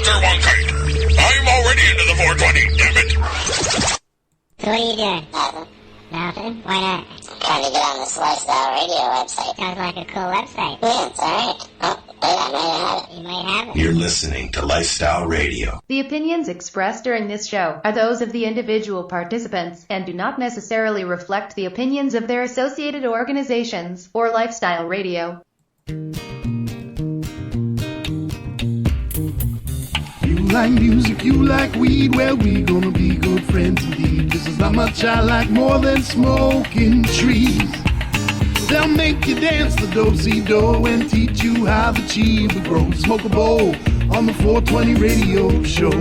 Dr. Wonkite. I'm already into the 420, damn it. So what are you doing? Nothing? Why not? Trying to get on this Lifestyle Radio website. Sounds like a cool website. Yeah, it's alright. Oh, wait, I might have it. You might have it. You're listening to Lifestyle Radio. The opinions expressed during this show are those of the individual participants and do not necessarily reflect the opinions of their associated organizations or Lifestyle Radio. You like music, you like weed, well, we gonna be good friends indeed. This is how much I like more than smoking trees. They'll make you dance the do-si-do and teach you how the chiba grows. Smoke a bowl on the 420 radio show.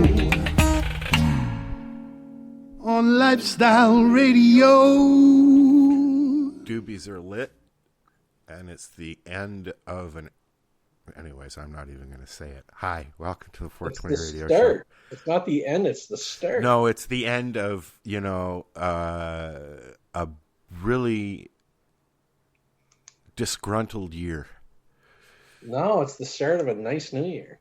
On Lifestyle Radio. Doobies are lit, and it's the end of an... Anyways, I'm not even going to say it. Hi, welcome to the 420 Radio Show. It's not the end, it's the start. No, it's the end of, a really disgruntled year. No, it's the start of a nice new year.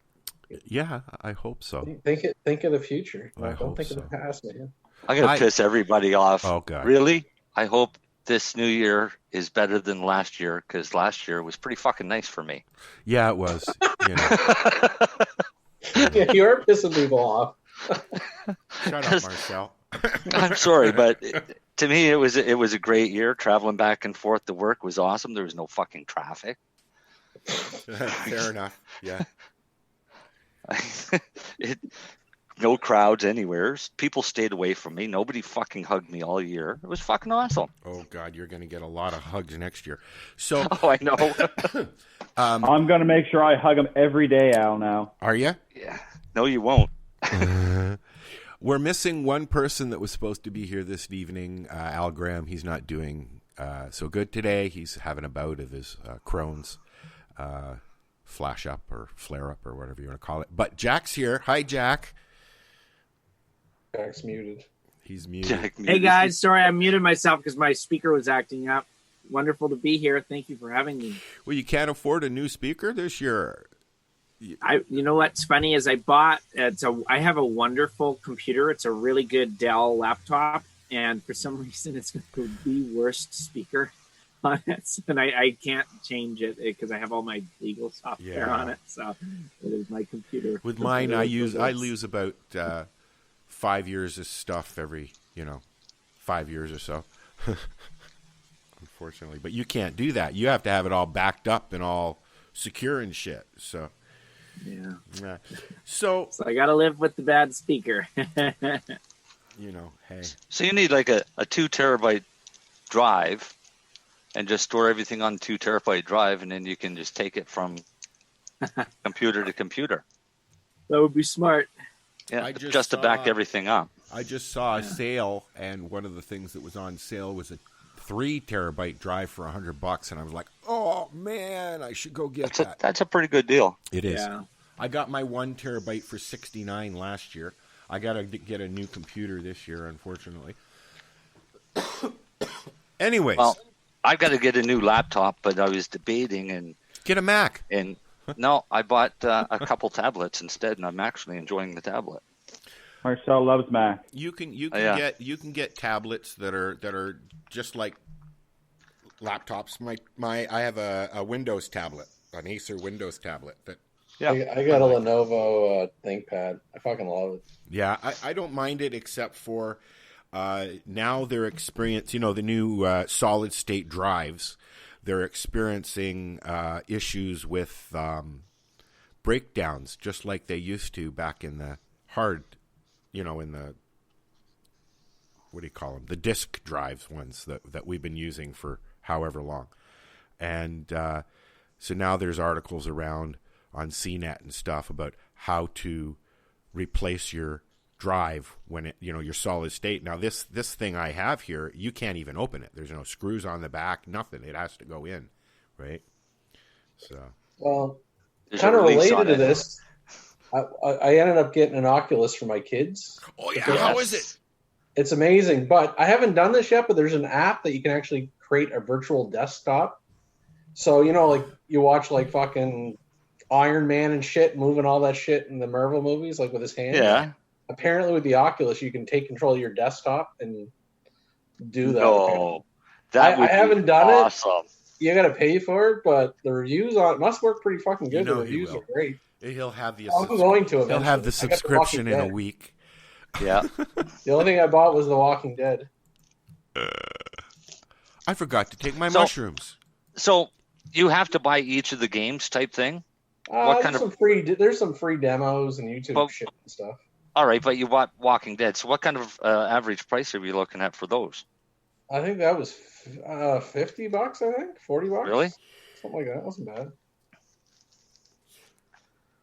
Yeah, I hope so. Think of the future. Don't think of the past, man. I'm going to piss everybody off. Oh, God. Really? I hope this new year is better than last year, because last year was pretty fucking nice for me. Yeah, it was. Yeah, you are pissing people off. Shut up, Marcel. I'm sorry, but to me, it was a great year. Traveling back and forth to work was awesome. There was no fucking traffic. Fair enough. Yeah. No crowds anywhere. People stayed away from me. Nobody fucking hugged me all year. It was fucking awesome. Oh, God, you're going to get a lot of hugs next year. So, oh, I know. I'm going to make sure I hug him every day, Al, now. Are you? Yeah. No, you won't. We're missing one person that was supposed to be here this evening, Al Graham. He's not doing so good today. He's having a bout of his Crohn's flash up or flare up or whatever you want to call it. But Jack's here. Hi, Jack. Jack's muted. He's muted. Hey, guys. Sorry, I muted myself because my speaker was acting up. Wonderful to be here. Thank you for having me. Well, you can't afford a new speaker this year. You know what's funny is I have a wonderful computer. It's a really good Dell laptop, and for some reason it's the worst speaker on it, and I can't change it because I have all my legal software on it. So it is my computer. With mine, I lose about 5 years of stuff every 5 years or so. Unfortunately, but you can't do that. You have to have it all backed up and all secure and shit. So. Yeah. So I got to live with the bad speaker. Hey. So you need like a 2 terabyte drive and just store everything on 2 terabyte drive, and then you can just take it from computer to computer. That would be smart. Yeah, just to back everything up. I just saw a sale, and one of the things that was on sale was a 3 terabyte drive for $100, and I was like, "Oh man, I should go get that." That's a pretty good deal. It is. Yeah. I got my 1 terabyte for $69 last year. I got to get a new computer this year, unfortunately. Anyways, well, I've got to get a new laptop, but I was debating and get a Mac. And no, I bought a couple tablets instead, and I'm actually enjoying the tablet. Marcel loves Mac. You can get tablets that are just like laptops. I have a Windows tablet, an Acer Windows tablet that. Yeah, I got a Lenovo ThinkPad. I fucking love it. Yeah, I don't mind it except for now they're experiencing, the new solid state drives. They're experiencing issues with breakdowns, just like they used to back in the hard. In the, what do you call them? The disk drives ones that we've been using for however long. And so now there's articles around on CNET and stuff about how to replace your drive when it, your solid state. Now this thing I have here, you can't even open it. There's no screws on the back, nothing. It has to go in, right? So. Well, kind of related to this. I ended up getting an Oculus for my kids. Oh, yeah. How is it? It's amazing. But I haven't done this yet, but there's an app that you can actually create a virtual desktop. So, like you watch like fucking Iron Man and shit, moving all that shit in the Marvel movies, like with his hand. Yeah. Apparently, with the Oculus, you can take control of your desktop and do that. No, that would I haven't done awesome. it. You got to pay for it, but the reviews on it must work pretty fucking good. The reviews are great. He'll have the. I'm going to. He'll have the subscription in a week. Yeah. The only thing I bought was The Walking Dead. I forgot to take my mushrooms. So you have to buy each of the games, type thing. What kind of There's some free demos and YouTube shit and stuff. All right, but you bought Walking Dead. So what kind of average price are you looking at for those? I think that was $50. I think $40. Really? Something like that. Wasn't bad.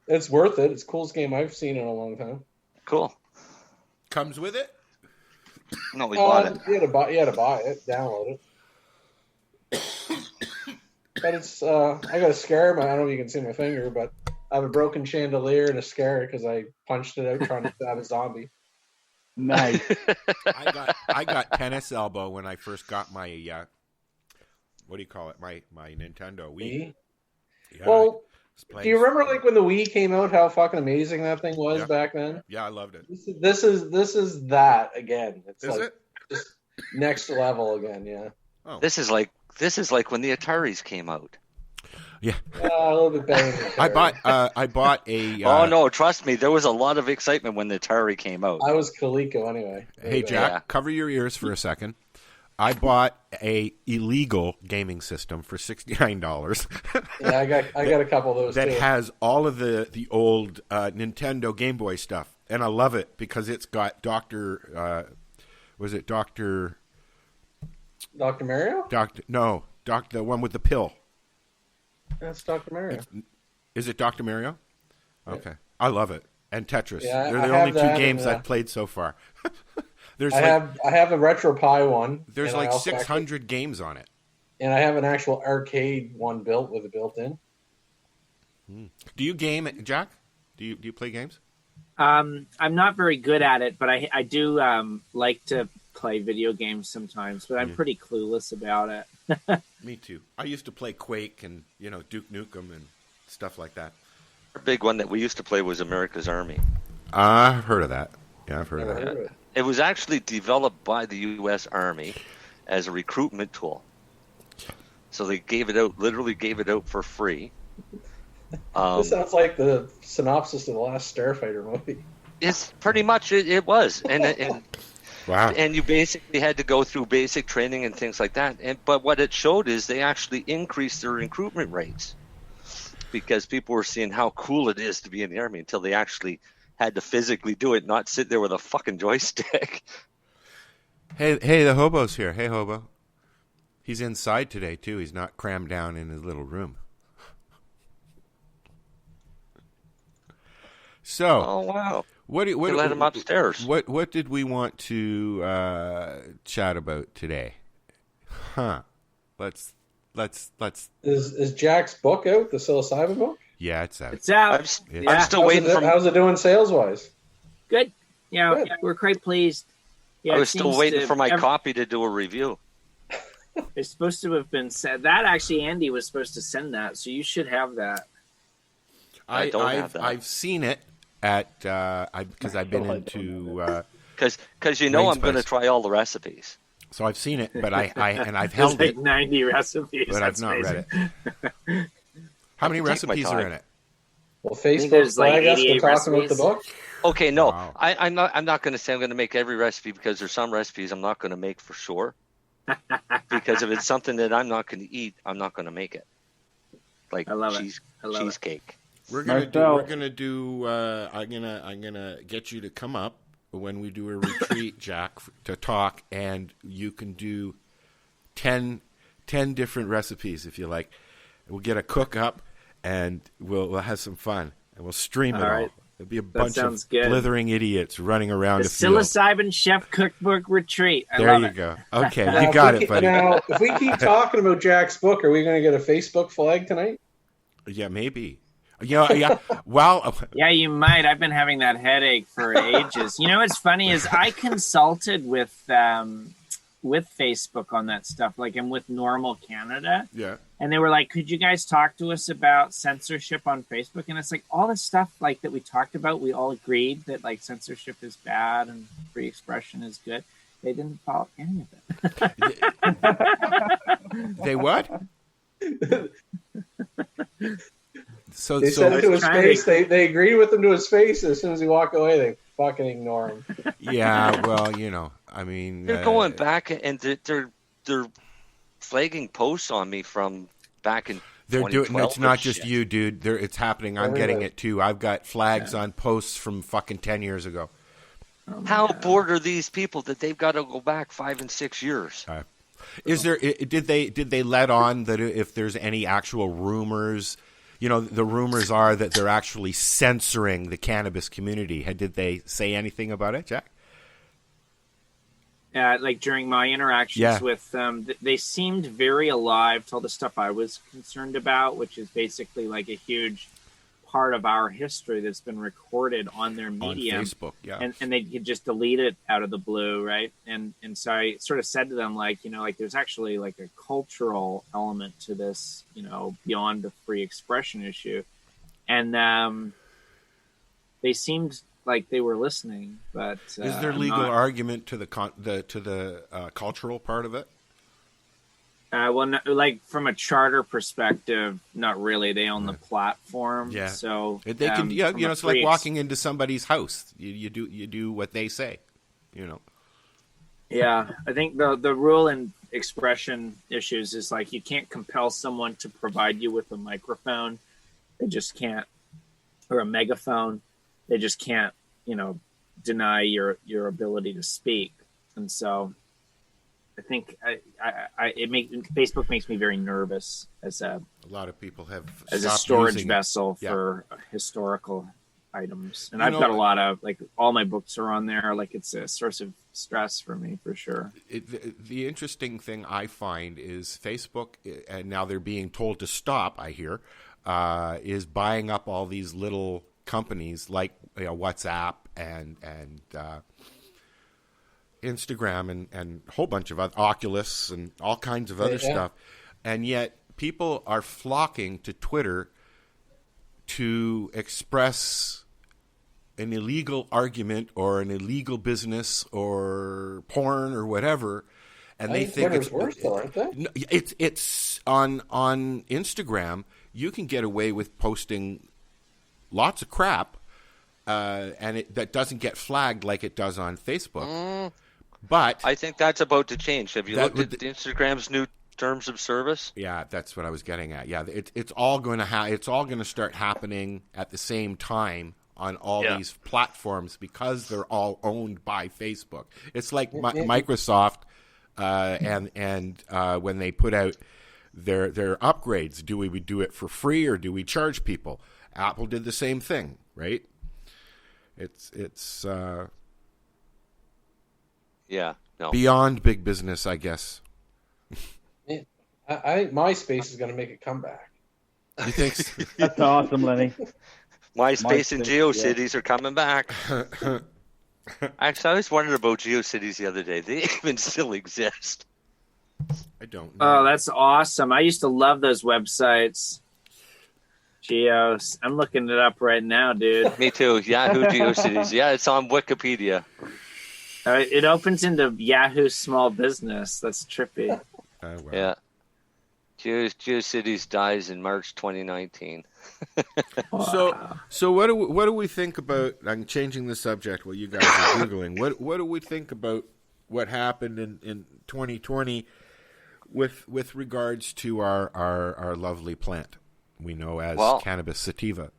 It's worth it. It's the coolest game I've seen in a long time. Cool. Comes with it? No, we bought it. You had to buy it, download it. But it's I got a scare. I don't know if you can see my finger, but I have a broken chandelier and a scare because I punched it out trying to stab a zombie. Nice. I got tennis elbow when I first got my what do you call it? My Nintendo Wii. Yeah, well, do you remember like when the Wii came out? How fucking amazing that thing was back then. Yeah, I loved it. This is that again. It's is like it? Just next level again. Yeah. Oh. This is like when the Ataris came out. Yeah. A little bit better than Atari. I bought a. Oh no! Trust me, there was a lot of excitement when the Atari came out. I was Coleco anyway. Hey Jack, cover your ears for a second. I bought a illegal gaming system for $69. Yeah, I got a couple of those that too. has all of the old Nintendo Game Boy stuff, and I love it because it's got Dr. Mario? The one with the pill. That's Dr. Mario. Is it Dr. Mario? Okay. Yeah. I love it. And Tetris. Yeah, They're the only two games I've played so far. I have a Retro Pi one. There's like 600 games on it. And I have an actual arcade one built with it built in. Do you game, Jack? Do you play games? I'm not very good at it, but I do like to play video games sometimes, but I'm pretty clueless about it. Me too. I used to play Quake and Duke Nukem and stuff like that. A big one that we used to play was America's Army. I've heard of that. Yeah, I've heard of that. It was actually developed by the U.S. Army as a recruitment tool. So they literally gave it out for free. This sounds like the synopsis of the last Starfighter movie. It's pretty much it was, and wow. And you basically had to go through basic training and things like that. But what it showed is they actually increased their recruitment rates because people were seeing how cool it is to be in the Army until they actually had to physically do it, not sit there with a fucking joystick. Hey, the hobo's here. Hey, hobo. He's inside today too. He's not crammed down in his little room. So, oh wow! What let him upstairs? What did we want to chat about today? Huh? Let's. Is Jack's book out? The psilocybin book? Yeah, it's out. It's out. I'm still waiting for. How's it doing sales wise? Good. Yeah, good. We're quite pleased. Yeah, I was still waiting for my copy to do a review. It's supposed to have been sent. That actually, Andy was supposed to send that, so you should have that. I don't have that. I've seen it at because I've been into because I'm going to try all the recipes. So I've seen it, but I've held it. 90 recipes, but I've not read it. How many recipes are in it? Well, Facebook flag us for talking about the book. Okay, no, wow. I'm not going to say I'm going to make every recipe because there's some recipes I'm not going to make for sure. Because if it's something that I'm not going to eat, I'm not going to make it. Like cheesecake. We're gonna do. I'm gonna get you to come up when we do a retreat, Jack, to talk, and you can do 10 different recipes if you like. We'll get a cook up, and we'll have some fun, and we'll stream it all. There'll be a bunch of blithering idiots running around the psilocybin chef cookbook retreat. There you go. Okay, you got it, buddy. Now, if we keep talking about Jack's book, are we going to get a Facebook flag tonight? Yeah, maybe. Yeah. Well, yeah, you might. I've been having that headache for ages. What's funny is I consulted with Facebook on that stuff, like I'm with Normal Canada. Yeah. And they were like, could you guys talk to us about censorship on Facebook? And it's like all the stuff like that we talked about, we all agreed that like censorship is bad and free expression is good. They didn't follow any of it. They what? So they said it to his face. They agreed with him to his face. As soon as he walked away, they fucking ignore him. Yeah, well, I mean, they're going back and they're flagging posts on me from back in. They're doing. It's not just you, dude. It's happening. I'm getting it too. I've got flags on posts from fucking 10 years ago. How bored are these people that they've got to go back 5 and 6 years? Is there? Did they let on that if there's any actual rumors? The rumors are that they're actually censoring the cannabis community. Did they say anything about it, Jack? Like during my interactions with them, they seemed very alive to all the stuff I was concerned about, which is basically like a huge part of our history that's been recorded on their medium. On Facebook, yeah. And they could just delete it out of the blue, right? And so I sort of said to them, like, like there's actually like a cultural element to this, beyond the free expression issue. And they seemed like they were listening, but is there legal argument to the cultural part of it? Well, like from a charter perspective, not really. They own the platform, yeah. So they can. It's like walking into somebody's house. You do what they say. Yeah, I think the rule in expression issues is like you can't compel someone to provide you with a microphone. They just can't, or a megaphone. They just can't, deny your ability to speak. And so I think Facebook makes me very nervous as a lot of people have as a storage vessel for historical items. And I've got a lot of, like, all my books are on there. Like, it's a source of stress for me, for sure. The interesting thing I find is Facebook, and now they're being told to stop, I hear, is buying up all these little companies like WhatsApp and Instagram and a whole bunch of other, Oculus and all kinds of other stuff. And yet people are flocking to Twitter to express an illegal argument or an illegal business or porn or whatever. And they think it's worse, though, aren't they? It's on Instagram, you can get away with posting lots of crap, and that doesn't get flagged like it does on Facebook. But I think that's about to change. Have you looked at Instagram's new terms of service? Yeah, that's what I was getting at. Yeah, it's all going to it's all going to start happening at the same time on all these platforms because they're all owned by Facebook. It's like Microsoft and when they put out their upgrades, do we do it for free or do we charge people? Apple did the same thing, right? It's beyond big business, I guess. I think MySpace is going to make a comeback. You think? That's awesome, Lenny. MySpace and GeoCities are coming back. Actually, I was wondering about GeoCities the other day. They even still exist. I don't know. Oh, that's awesome. I used to love those websites. Geos. I'm looking it up right now, dude. Me too. Yahoo GeoCities. Yeah, it's on Wikipedia. It opens into Yahoo Small Business. That's trippy. Wow. Yeah. GeoCities dies in March 2019. Wow. So what do we think about? I'm changing the subject while you guys are googling. What do we think about what happened in 2020 with regards to our lovely plant we know as cannabis sativa?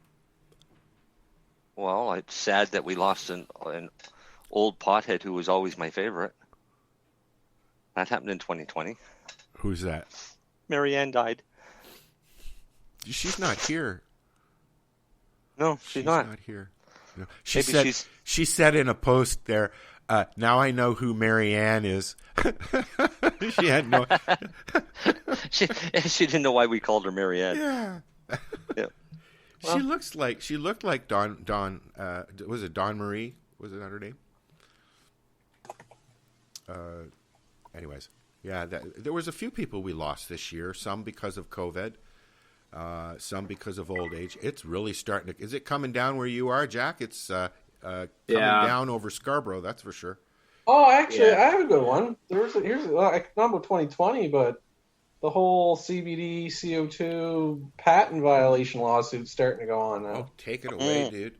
Well, it's sad that we lost an old pothead who was always my favorite. That happened in 2020. Who's that? Marianne died. She's not here. No, she's not here. No. She said in a post there, now I know who Marianne is. She had no. she didn't know why we called her Marianne. Yeah. Yeah. Well, she looked like Dawn. Was it Dawn Marie? Was it not her name? anyways, yeah, there was a few people we lost this year. Some because of COVID, some because of old age. It's really starting to. Is it coming down where you are, Jack? It's coming down over Scarborough. That's for sure. Oh, actually, I have a good one. Here's not about 2020, but the whole CBD CO2 patent violation lawsuit starting to go on now. Oh, take it away, dude.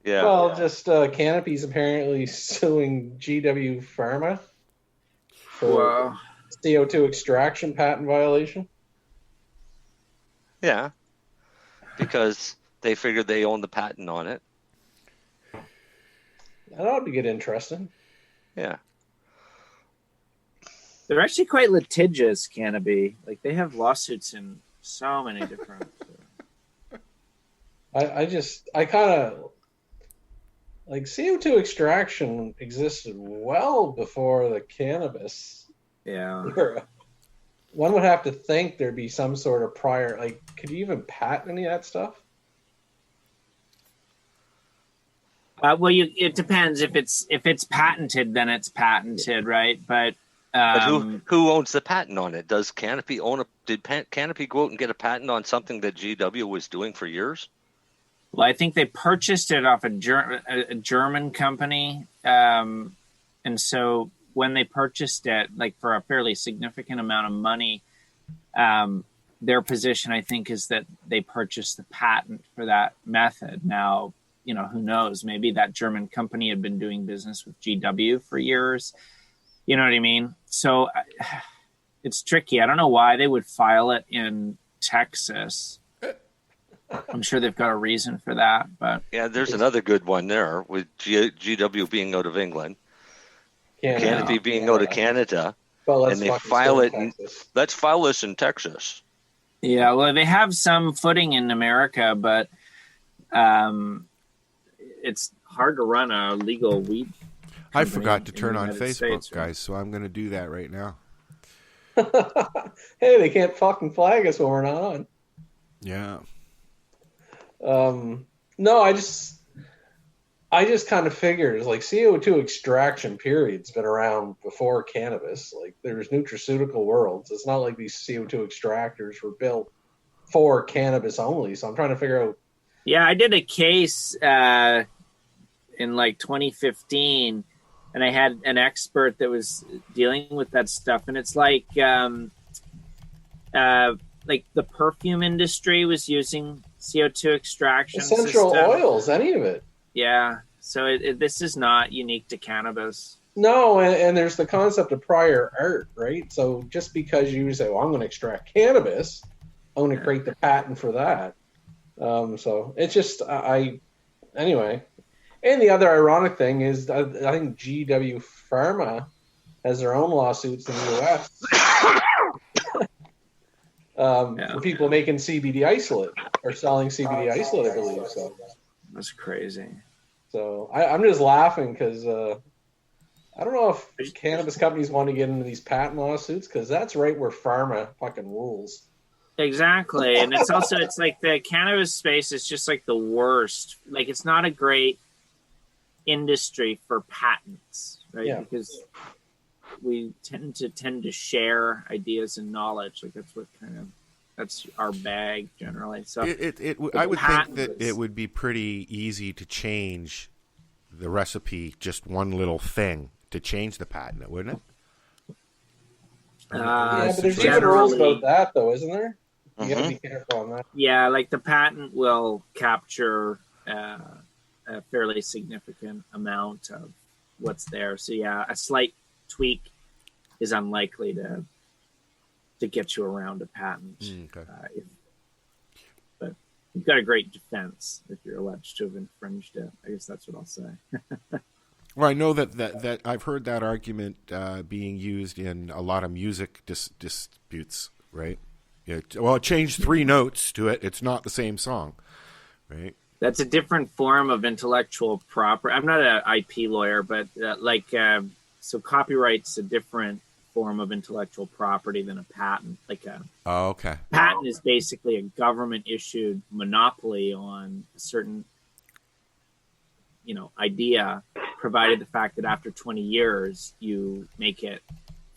Yeah. Well, just Cannabis apparently suing GW Pharma for CO2 extraction patent violation. Yeah, because they figured they own the patent on it. That ought to get interesting. Yeah. They're actually quite litigious, Cannabis. Like, they have lawsuits in so many different... I kind of... Like, CO2 extraction existed well before the cannabis era. One would have to think there'd be some sort of prior... Like, could you even patent any of that stuff? Well, it depends. If it's patented, then it's patented, right? But who owns the patent on it? Does Canopy own a? Did Canopy go out and get a patent on something that GW was doing for years? Well, I think they purchased it off a German company, and so when they purchased it, like for a fairly significant amount of money, their position, I think, is that they purchased the patent for that method. Now, who knows? Maybe that German company had been doing business with GW for years. You know what I mean? So it's tricky. I don't know why they would file it in Texas. I'm sure they've got a reason for that. But yeah, there's another good one there with GW being out of England, Canopy being out of Canada, and they file it. Let's file this in Texas. Yeah, well, they have some footing in America, but it's hard to run a legal weed. I forgot to turn on Facebook, guys, so I'm going to do that right now. Hey, they can't fucking flag us when we're not on. Yeah. No, I just kind of figured, like, CO2 extraction period's been around before cannabis. Like, there's nutraceutical worlds. It's not like these CO2 extractors were built for cannabis only. So I'm trying to figure out. Yeah, I did a case in like 2015, and I had an expert that was dealing with that stuff. And it's like the perfume industry was using CO2 extraction essential oils, any of it. Yeah. So this is not unique to cannabis. No, and there's the concept of prior art, right? So just because you say, well, I'm going to extract cannabis, I'm going to create the patent for that. So it's just, anyway. And the other ironic thing is, I think GW Pharma has their own lawsuits in the U.S. For people making CBD isolate or selling CBD isolate, I believe. So that's crazy. So I'm just laughing because I don't know if cannabis companies want to get into these patent lawsuits, because that's right where pharma fucking rules. Exactly. And it's also, it's like the cannabis space is just like the worst. Like, it's not a great industry for patents, right? Yeah. Because we tend to share ideas and knowledge. Like, that's our bag generally. So I would think that it would be pretty easy to change the recipe, just one little thing to change the patent, wouldn't it? Yeah, but there's even rules about that, though, isn't there? You got to be careful on that. Yeah, like the patent will capture a fairly significant amount of what's there. So yeah, a slight tweak is unlikely to get you around a patent. Okay. But you've got a great defense if you're alleged to have infringed it. I guess that's what I'll say. Well, I know that I've heard that argument being used in a lot of music disputes, right? Well, it changed 3 notes to it. It's not the same song, right? That's a different form of intellectual property. I'm not an IP lawyer, but so copyright's a different form of intellectual property than a patent. Okay. Patent is basically a government-issued monopoly on a certain, idea, provided the fact that after 20 years, you make it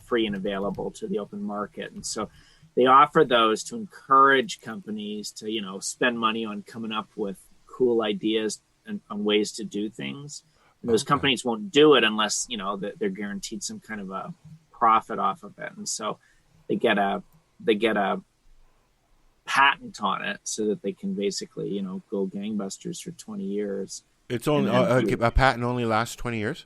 free and available to the open market. And so they offer those to encourage companies to, you know, spend money on coming up with cool ideas and on ways to do things. And those companies won't do it unless, you know, that they're guaranteed some kind of a profit off of it. And so they get a patent on it so that they can basically, you know, go gangbusters for 20 years. It's only a patent only lasts 20 years?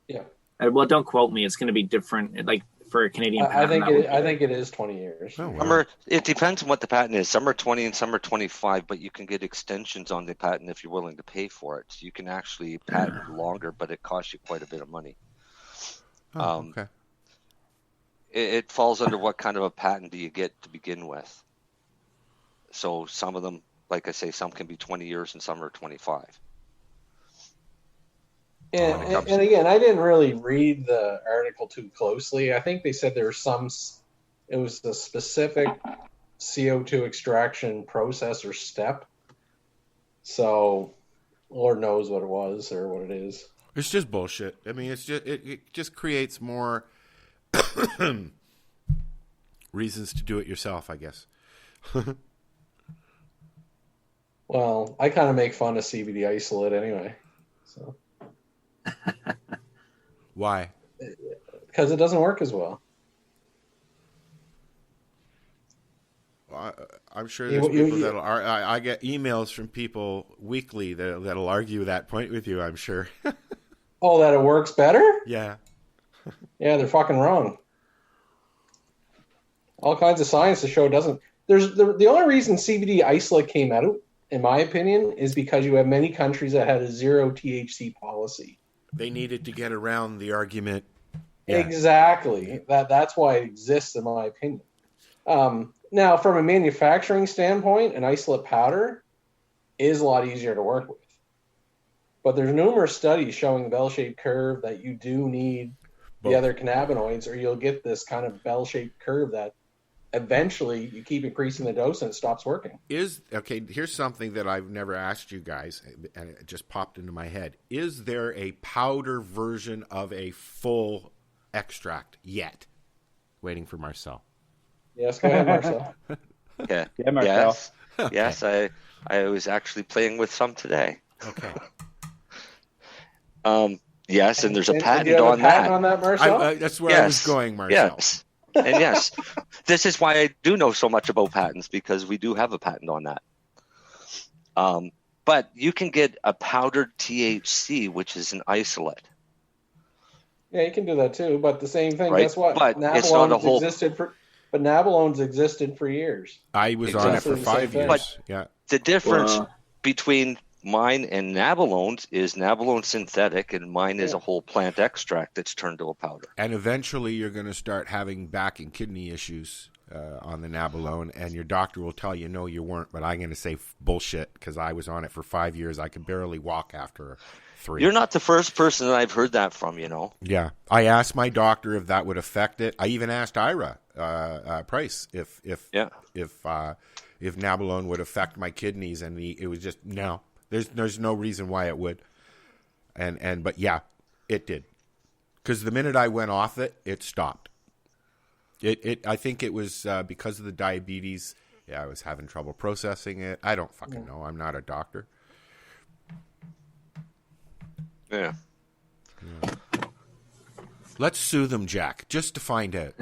Yeah. Well, don't quote me. It's going to be different. Like for a Canadian patent, I think it is 20 years. Oh, wow. It depends on what the patent is. Some are 20 and some are 25, but you can get extensions on the patent if you're willing to pay for it. So you can actually patent longer, but it costs you quite a bit of money. Okay. It falls under what kind of a patent do you get to begin with. So some of them, like I say, some can be 20 years and some are 25. And again, I didn't really read the article too closely. I think they said there was it was a specific CO2 extraction process or step. So Lord knows what it was or what it is. It's just bullshit. I mean, it just creates more reasons to do it yourself, I guess. Well, I kind of make fun of CBD isolate anyway. So. Why? Because it doesn't work as well. I'm sure there's people that'll. I get emails from people weekly that'll argue that point with you. I'm sure. Oh, that it works better? Yeah. Yeah, they're fucking wrong. All kinds of science to show it doesn't. There's the only reason CBD isolate came out, in my opinion, is because you have many countries that had a zero THC policy. They needed to get around the argument. Yeah. Exactly. That's why it exists, in my opinion. Now, from a manufacturing standpoint, an isolate powder is a lot easier to work with. But there's numerous studies showing the bell-shaped curve that you do need the other cannabinoids, or you'll get this kind of bell-shaped curve that eventually you keep increasing the dose and it stops working. Here's something that I've never asked you guys, and it just popped into my head. Is there a powder version of a full extract yet? Waiting for Marcel. Yes, go ahead, Marcel. Yeah, Marcel. Yes, I was actually playing with some today. Okay. Yes, and there's a patent do you have on a patent that. on that, Marcel? That's where I was going, Marcel. Yes. And yes, this is why I do know so much about patents, because we do have a patent on that. But you can get a powdered THC, which is an isolate. Yeah, you can do that too. But the same thing. Right? Guess what? But it's not a whole. But nabalone's existed for years. I was on it for 5 years. But the difference between mine and nabalone's is nabalone synthetic, and mine is a whole plant extract that's turned to a powder. And eventually you're going to start having back and kidney issues on the nabalone, and your doctor will tell you, no, you weren't, but I'm going to say bullshit because I was on it for 5 years. I could barely walk after 3. You're not the first person that I've heard that from, you know. Yeah. I asked my doctor if that would affect it. I even asked Ira Price if nabalone would affect my kidneys, and it was just no. There's no reason why it would, but yeah, it did, because the minute I went off it, it stopped. I think it was because of the diabetes. Yeah, I was having trouble processing it. I don't fucking know. I'm not a doctor. Yeah. Let's sue them, Jack, just to find out.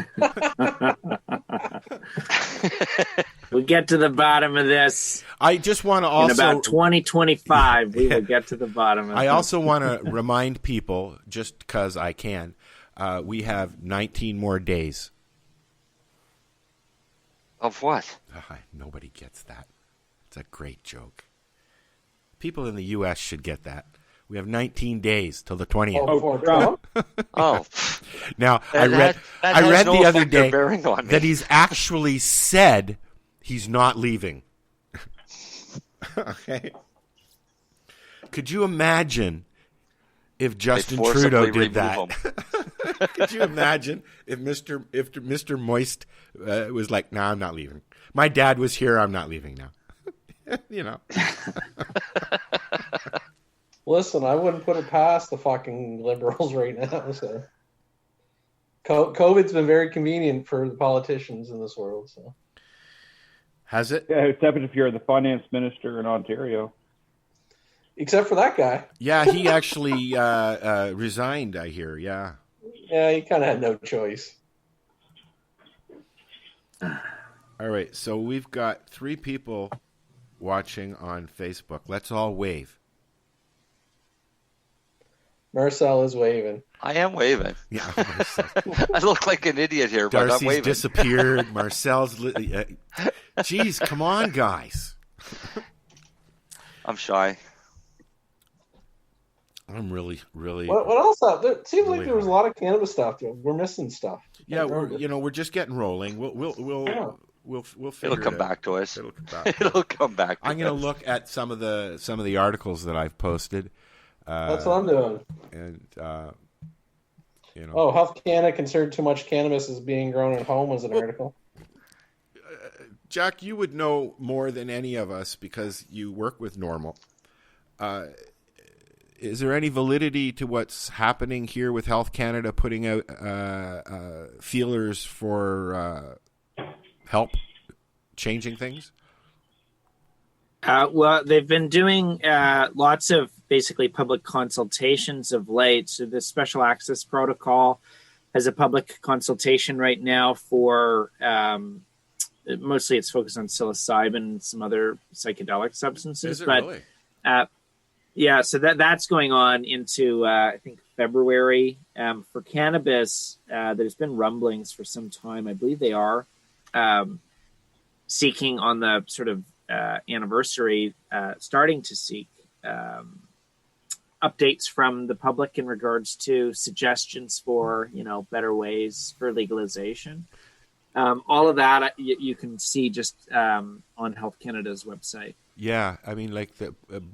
We'll get to the bottom of this. I just want to also... In about 2025, we will get to the bottom of it. I also want to remind people, just because I can, we have 19 more days. Of what? Nobody gets that. It's a great joke. People in the U.S. should get that. We have 19 days till the 20th. Oh. Now, I read the other day that he's actually said he's not leaving. Okay. Could you imagine if Justin Trudeau did that? Could you imagine if Mr. Moist was like, "No, I'm not leaving. My dad was here. I'm not leaving now." You know. Listen, I wouldn't put it past the fucking liberals right now. So, COVID's been very convenient for the politicians in this world. So, has it? Yeah, except if you're the finance minister in Ontario. Except for that guy. Yeah, he actually resigned, I hear. Yeah. Yeah, he kind of had no choice. All right, so we've got 3 people watching on Facebook. Let's all wave. Marcel is waving. I am waving. Yeah, I look like an idiot here, but I'm Darcy's waving. disappeared. Marcel's... Jeez, come on, guys. I'm shy. I'm really. What else? It seems like there was a lot of cannabis stuff. We're missing stuff. Yeah, we're just getting rolling. We'll figure It'll come back to us. It'll come back. It'll come back. I'm going to look at some of the articles that I've posted. That's what I'm doing. And Health Canada concerned too much cannabis is being grown at home was an article. Jack, you would know more than any of us because you work with Normal. Is there any validity to what's happening here with Health Canada putting out feelers for help changing things? Well, they've been doing lots of basically public consultations of late. So the Special Access Protocol has a public consultation right now for mostly it's focused on psilocybin and some other psychedelic substances. Is it really? Yeah, so that's going on into, I think, February. For cannabis, there's been rumblings for some time. I believe they are seeking on the sort of anniversary, starting to seek updates from the public in regards to suggestions for, better ways for legalization. All of that you can see just on Health Canada's website. Yeah, I mean,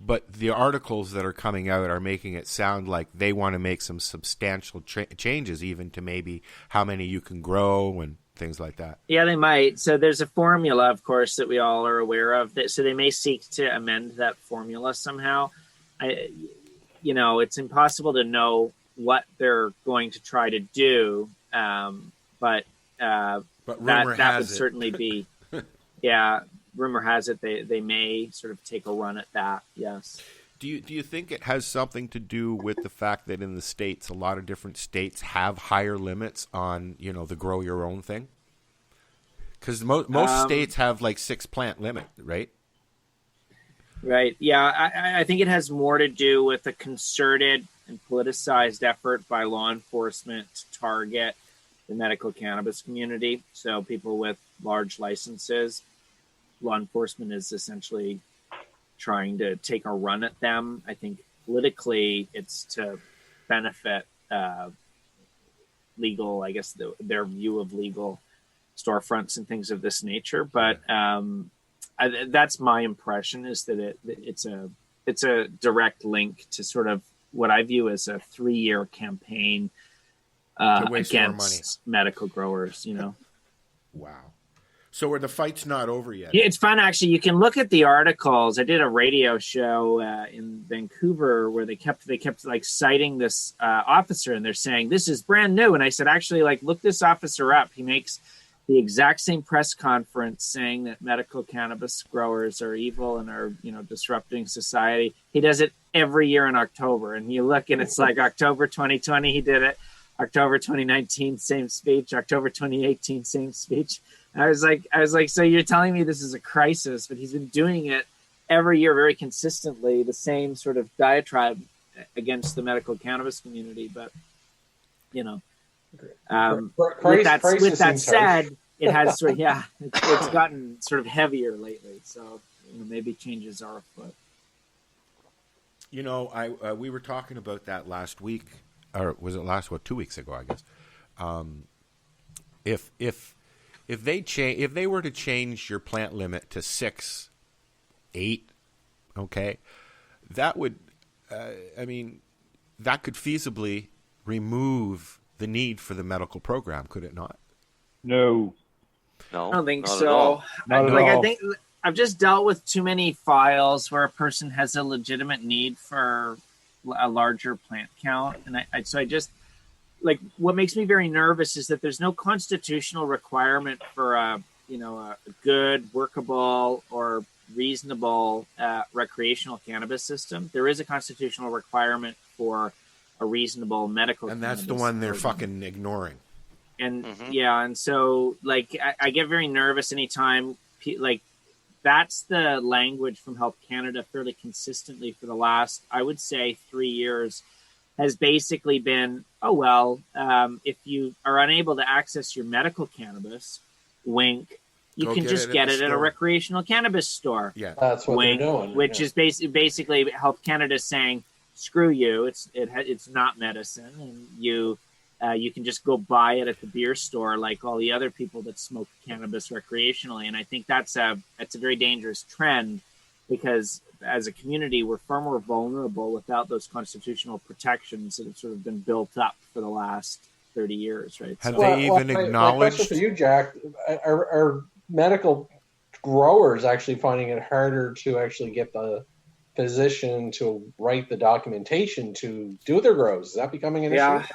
but the articles that are coming out are making it sound like they want to make some substantial changes, even to maybe how many you can grow and things like that. Yeah, they might. So there's a formula, of course, that we all are aware of. So they may seek to amend that formula somehow. It's impossible to know what they're going to try to do, but that would certainly be, yeah. Rumor has it they may sort of take a run at that. Yes. Do you think it has something to do with the fact that in the States, a lot of different states have higher limits on the grow your own thing? Because most states have like 6 plant limit, right? Right. Yeah, I think it has more to do with a concerted and politicized effort by law enforcement to target the medical cannabis community. So people with large licenses. Law enforcement is essentially trying to take a run at them. I think politically it's to benefit legal, I guess, their view of legal storefronts and things of this nature. But that's my impression, is that it's a direct link to sort of what I view as a 3-year campaign against medical growers, Wow. So are the fights not over yet? Yeah, it's fun, actually. You can look at the articles. I did a radio show in Vancouver where they kept like citing this officer, and they're saying this is brand new. And I said, actually, look this officer up. He makes the exact same press conference saying that medical cannabis growers are evil and are disrupting society. He does it every year in October, and you look and it's like October 2020 he did it, October 2019 same speech, October 2018 same speech. I was like, so you're telling me this is a crisis, but he's been doing it every year very consistently, the same sort of diatribe against the medical cannabis community. But, with that said, it has sort of, it's gotten sort of heavier lately. So maybe changes are afoot. We were talking about that last week, or was it 2 weeks ago, I guess. If they were to change your plant limit to 6, 8, okay, that would, that could feasibly remove the need for the medical program, could it not? No, I don't think so. I think I've just dealt with too many files where a person has a legitimate need for a larger plant count. And so I just, like, what makes me very nervous is that there's no constitutional requirement for a good, workable, or reasonable recreational cannabis system. There is a constitutional requirement for a reasonable medical and that's the one they're fucking ignoring. And and so, like, I get very nervous anytime, like, that's the language from Health Canada fairly consistently for the last, I would say, 3 years, has basically been, if you are unable to access your medical cannabis, wink, you can just get it at a recreational cannabis store. Yeah, that's what wink, they're doing. Which is basically Health Canada saying, screw you, it's not medicine, and you can just go buy it at the beer store like all the other people that smoke cannabis recreationally. And I think that's a very dangerous trend, because as a community, we're far more vulnerable without those constitutional protections that have sort of been built up for the last 30 years, right? Have they even acknowledged? My question for you, Jack, are medical growers actually finding it harder to actually get the physician to write the documentation to do their grows? Is that becoming an issue?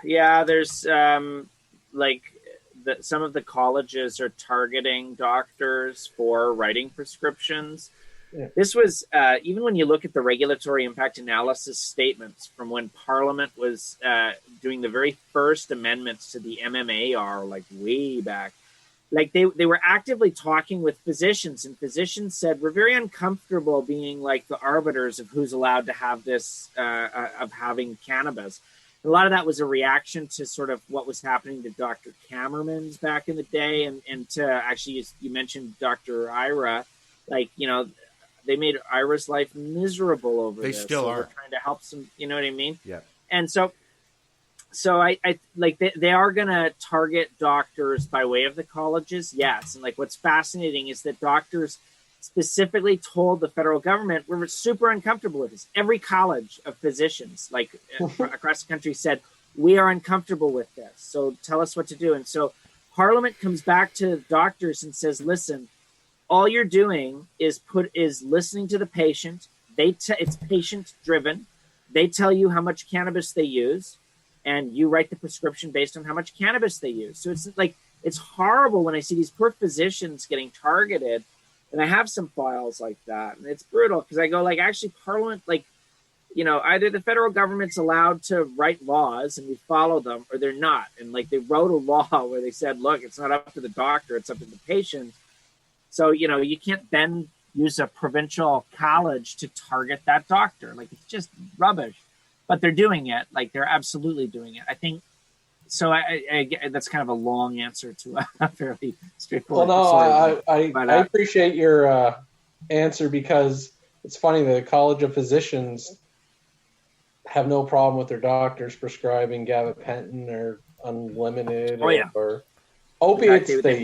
Yeah, there's some of the colleges are targeting doctors for writing prescriptions. Yeah. This was, even when you look at the regulatory impact analysis statements from when Parliament was doing the very first amendments to the MMAR, like way back, like they were actively talking with physicians, and physicians said, we're very uncomfortable being like the arbiters of who's allowed to have this, of having cannabis. And a lot of that was a reaction to sort of what was happening to Dr. Kammerman's back in the day. And to actually, you mentioned Dr. Ira, like, they made Ira's life miserable over this. They still are. We're trying to help some, you know what I mean? Yeah. And so I like they are going to target doctors by way of the colleges. Yes. And like, what's fascinating is that doctors specifically told the federal government, we're super uncomfortable with this. Every college of physicians, like across the country, said, we are uncomfortable with this. So tell us what to do. And so Parliament comes back to doctors and says, listen, all you're doing is listening to the patient. It's patient driven. They tell you how much cannabis they use, and you write the prescription based on how much cannabis they use. So it's like, it's horrible when I see these poor physicians getting targeted. And I have some files like that, and it's brutal, because I go, like, actually Parliament, like, either the federal government's allowed to write laws and we follow them, or they're not. And like, they wrote a law where they said, look, it's not up to the doctor, it's up to the patient. So, you can't then use a provincial college to target that doctor. Like, it's just rubbish. But they're doing it. Like, they're absolutely doing it. I think so. I that's kind of a long answer to a fairly straightforward. Well, no, I appreciate your answer, because it's funny, the College of Physicians have no problem with their doctors prescribing gabapentin or unlimited or opiates. They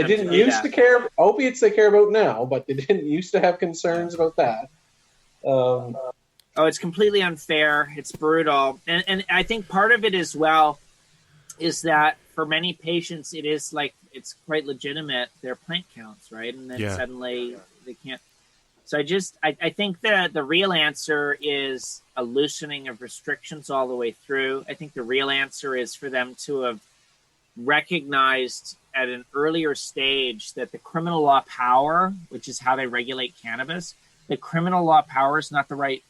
didn't used to care. Opiates they care about now, but they didn't used to have concerns about that. It's completely unfair. It's brutal. And I think part of it as well is that for many patients, it is like, it's quite legitimate, their plant counts, right? And then suddenly they can't. So I think that the real answer is a loosening of restrictions all the way through. I think the real answer is for them to have recognized at an earlier stage that the criminal law power, which is how they regulate cannabis, the criminal law power is not the right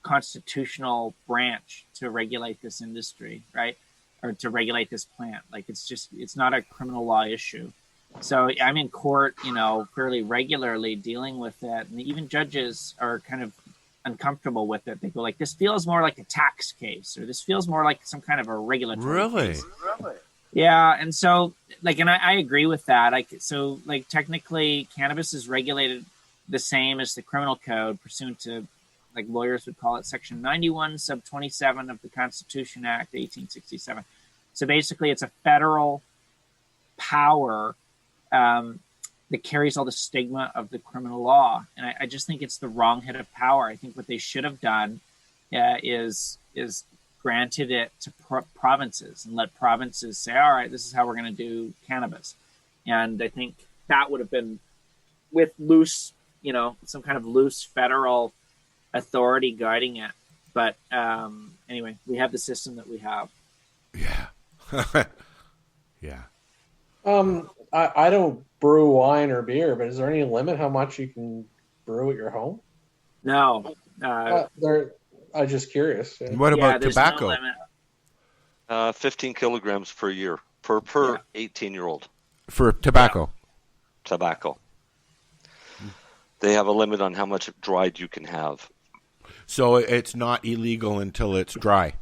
constitutional branch to regulate this industry, right? Or to regulate this plant. Like, it's not a criminal law issue. So I'm in court, fairly regularly dealing with that. And even judges are kind of uncomfortable with it. They go like, this feels more like a tax case, or this feels more like some kind of a regulatory case. Really? Yeah. And so, like, and I agree with that. So technically cannabis is regulated the same as the criminal code pursuant to, like, lawyers would call it Section 91, sub 27 of the Constitution Act, 1867. So basically, it's a federal power that carries all the stigma of the criminal law. And I just think it's the wrong head of power. I think what they should have done is granted it to provinces and let provinces say, all right, this is how we're going to do cannabis. And I think that would have been with loose, some kind of loose federal authority guiding it. But anyway, we have the system that we have. Yeah. Yeah. I don't brew wine or beer, but is there any limit how much you can brew at your home? No. I'm just curious. What about tobacco? No limit. 15 kilograms per year per 18-year-old. For tobacco? Tobacco. They have a limit on how much dried you can have. So it's not illegal until it's dry.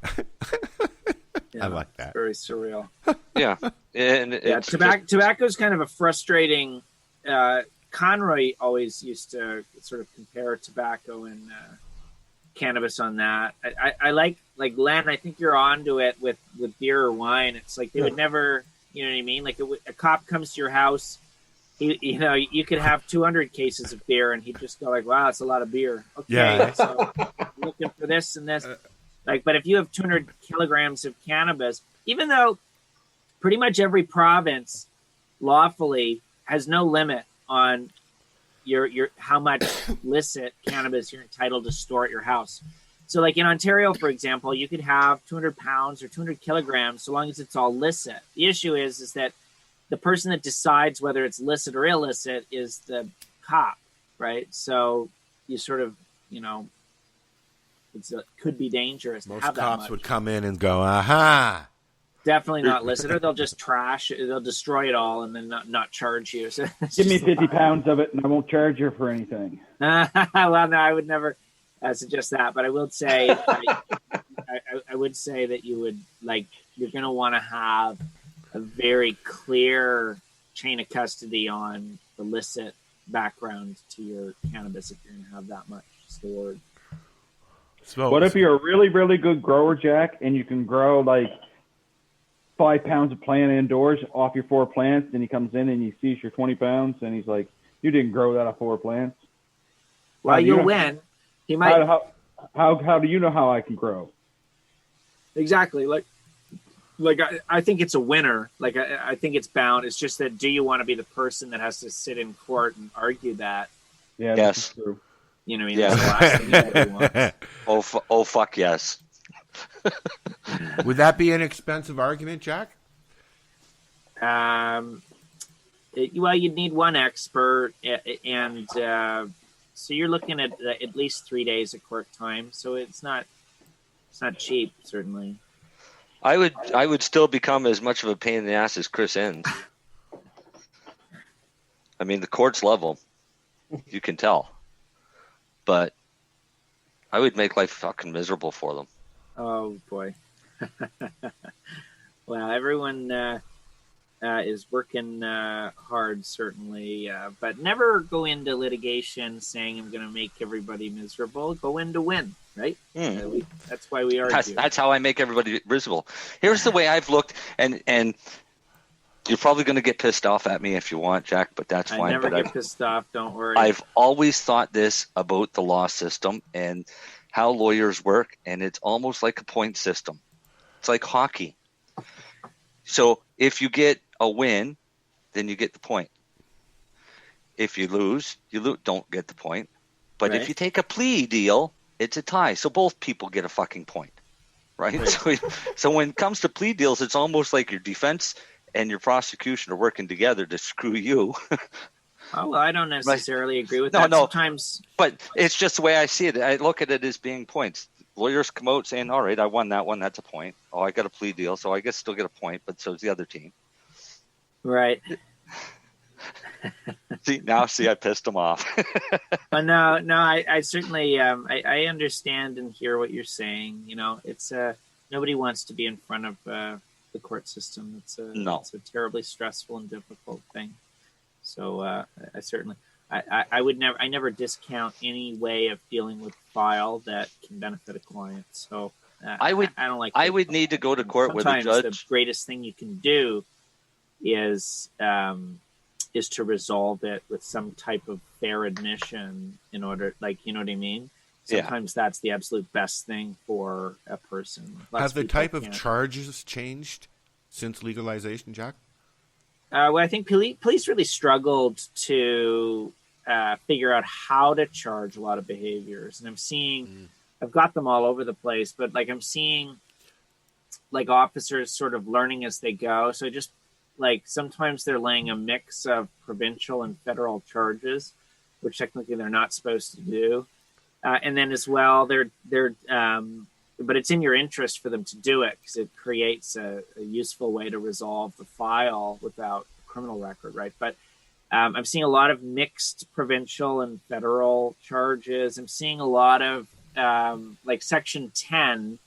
I like that. Very surreal. Yeah. And tobacco is kind of a frustrating. Conroy always used to sort of compare tobacco and cannabis on that. I like Len. I think you're onto it with beer or wine. It's like they would never. You know what I mean? Like a cop comes to your house. You could have 200 cases of beer, and he'd just go like, "Wow, that's a lot of beer." Okay, yeah. So I'm looking for this and this. But if you have 200 kilograms of cannabis, even though pretty much every province lawfully has no limit on your how much licit cannabis you're entitled to store at your house. So like in Ontario, for example, you could have 200 pounds or 200 kilograms so long as it's all licit. The issue is that the person that decides whether it's licit or illicit is the cop, right? So you sort of, it could be dangerous to Most have that cops much. would come in and go, aha. Definitely not licit, or they'll just trash it. They'll destroy it all and then not charge you. So Give me 50 pounds of it and I won't charge you for anything. Well, no, I would never suggest that, but I will say, I would say that you would you're going to want to have a very clear chain of custody on the licit background to your cannabis if you're going to have that much stored. So, what if you're a really, really good grower, Jack, and you can grow 5 pounds of plant indoors off your 4 plants, and he comes in and he sees your 20 pounds, and he's like, "You didn't grow that off 4 plants." Well, you'll win. He might. How do you know how I can grow? Exactly. I think it's a winner. I think it's bound. It's just that, do you want to be the person that has to sit in court and argue that? Yeah, yes. That's true. You know what I mean? That's the last thing you want. Oh, fuck yes. Would that be an expensive argument, Jack? Well, you'd need one expert, and so you're looking at least 3 days of court time. So it's not cheap, certainly. I would still become as much of a pain in the ass as Chris Enns. I mean, the courts love him. You can tell. But I would make life fucking miserable for them. Oh, boy. Well, everyone is working hard, certainly. But never go into litigation saying I'm going to make everybody miserable. Go in to win, right? That's why we argue. That's how I make everybody miserable. Here's the way I've looked, and you're probably going to get pissed off at me if you want, Jack, but that's fine. I never get pissed off, don't worry. I've always thought this about the law system and how lawyers work, and it's almost like a point system. It's like hockey. So if you get a win, then you get the point. If you lose, don't get the point. But if you take a plea deal, it's a tie. So both people get a fucking point, right? So when it comes to plea deals, it's almost like your defense and your prosecution are working together to screw you. Oh, well, I don't necessarily agree with that. No, sometimes, but it's just the way I see it. I look at it as being points. Lawyers come out saying, all right, I won that one. That's a point. Oh, I got a plea deal, so I guess still get a point, but so does the other team. Right. See, I pissed them off. But no, I certainly, I understand and hear what you're saying. It's nobody wants to be in front of the court system. It's a terribly stressful and difficult thing. So I certainly, I never discount any way of dealing with file that can benefit a client. So I don't like. I would need to go to court with a judge. The greatest thing you can do is to resolve it with some type of fair admission in order, you know what I mean? Sometimes that's the absolute best thing for a person. Have the type of charges changed since legalization, Jack? Well, I think police really struggled to figure out how to charge a lot of behaviors. And I'm seeing I've got them all over the place, but like I'm seeing like officers sort of learning as they go. So just like sometimes they're laying a mix of provincial and federal charges, which technically they're not supposed to do. And then as well, but it's in your interest for them to do it because it creates a useful way to resolve the file without a criminal record, right? But I'm seeing a lot of mixed provincial and federal charges. I'm seeing a lot of like Section 10,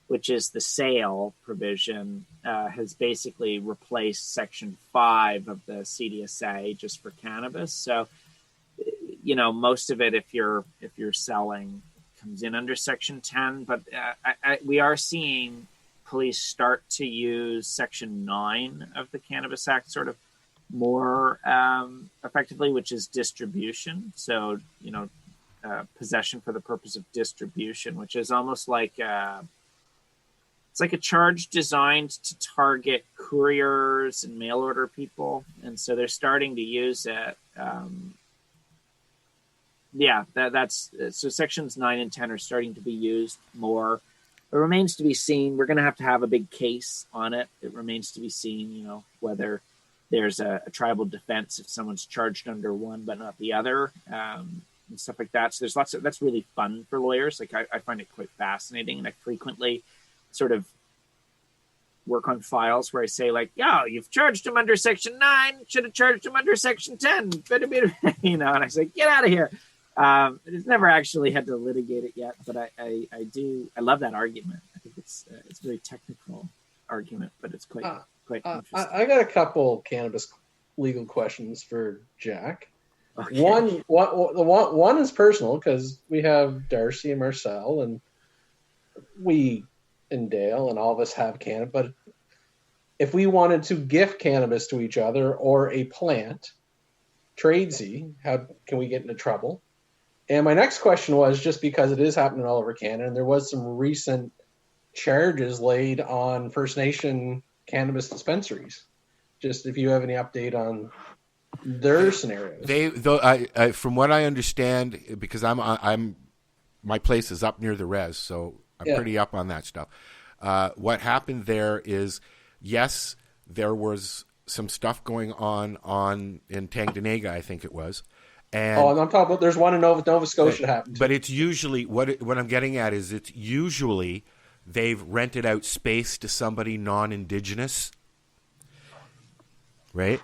which is the sale provision, has basically replaced Section 5 of the CDSA just for cannabis. So, you know, most of it, if you're selling, comes in under Section 10. But we are seeing police start to use Section 9 of the Cannabis Act sort of more effectively, which is distribution. So, you know, possession for the purpose of distribution, which is almost like it's like a charge designed to target couriers and mail order people. And so they're starting to use it. That's so sections 9 and 10 are starting to be used more. It remains to be seen. We're going to have a big case on it. It remains to be seen, you know, whether there's a tribal defense if someone's charged under one but not the other, and stuff like that. So there's lots of, that's really fun for lawyers. Like I find it quite fascinating, and I frequently sort of work on files where I say like, "Yo, you've charged him under Section 9. Should have charged him under Section 10." You know, and I say, "Get out of here." It's never actually had to litigate it yet, but I love that argument. I think it's a very technical argument, but it's quite interesting. I got a couple cannabis legal questions for Jack. Okay. One is personal because we have Darcy and Marcel, and we and Dale and all of us have cannabis. But if we wanted to gift cannabis to each other or a plant, tradesy, how can we get into trouble? And my next question was, just because it is happening all over Canada, and there was some recent charges laid on First Nation cannabis dispensaries. Just if you have any update on their scenarios. From what I understand, because my place is up near the res, so I'm pretty up on that stuff. What happened there is, yes, there was some stuff going on in Tanganyika, I think it was. And I'm talking about, there's one in Nova Scotia that happened. But it's usually, what I'm getting at is, it's usually they've rented out space to somebody non-Indigenous, right?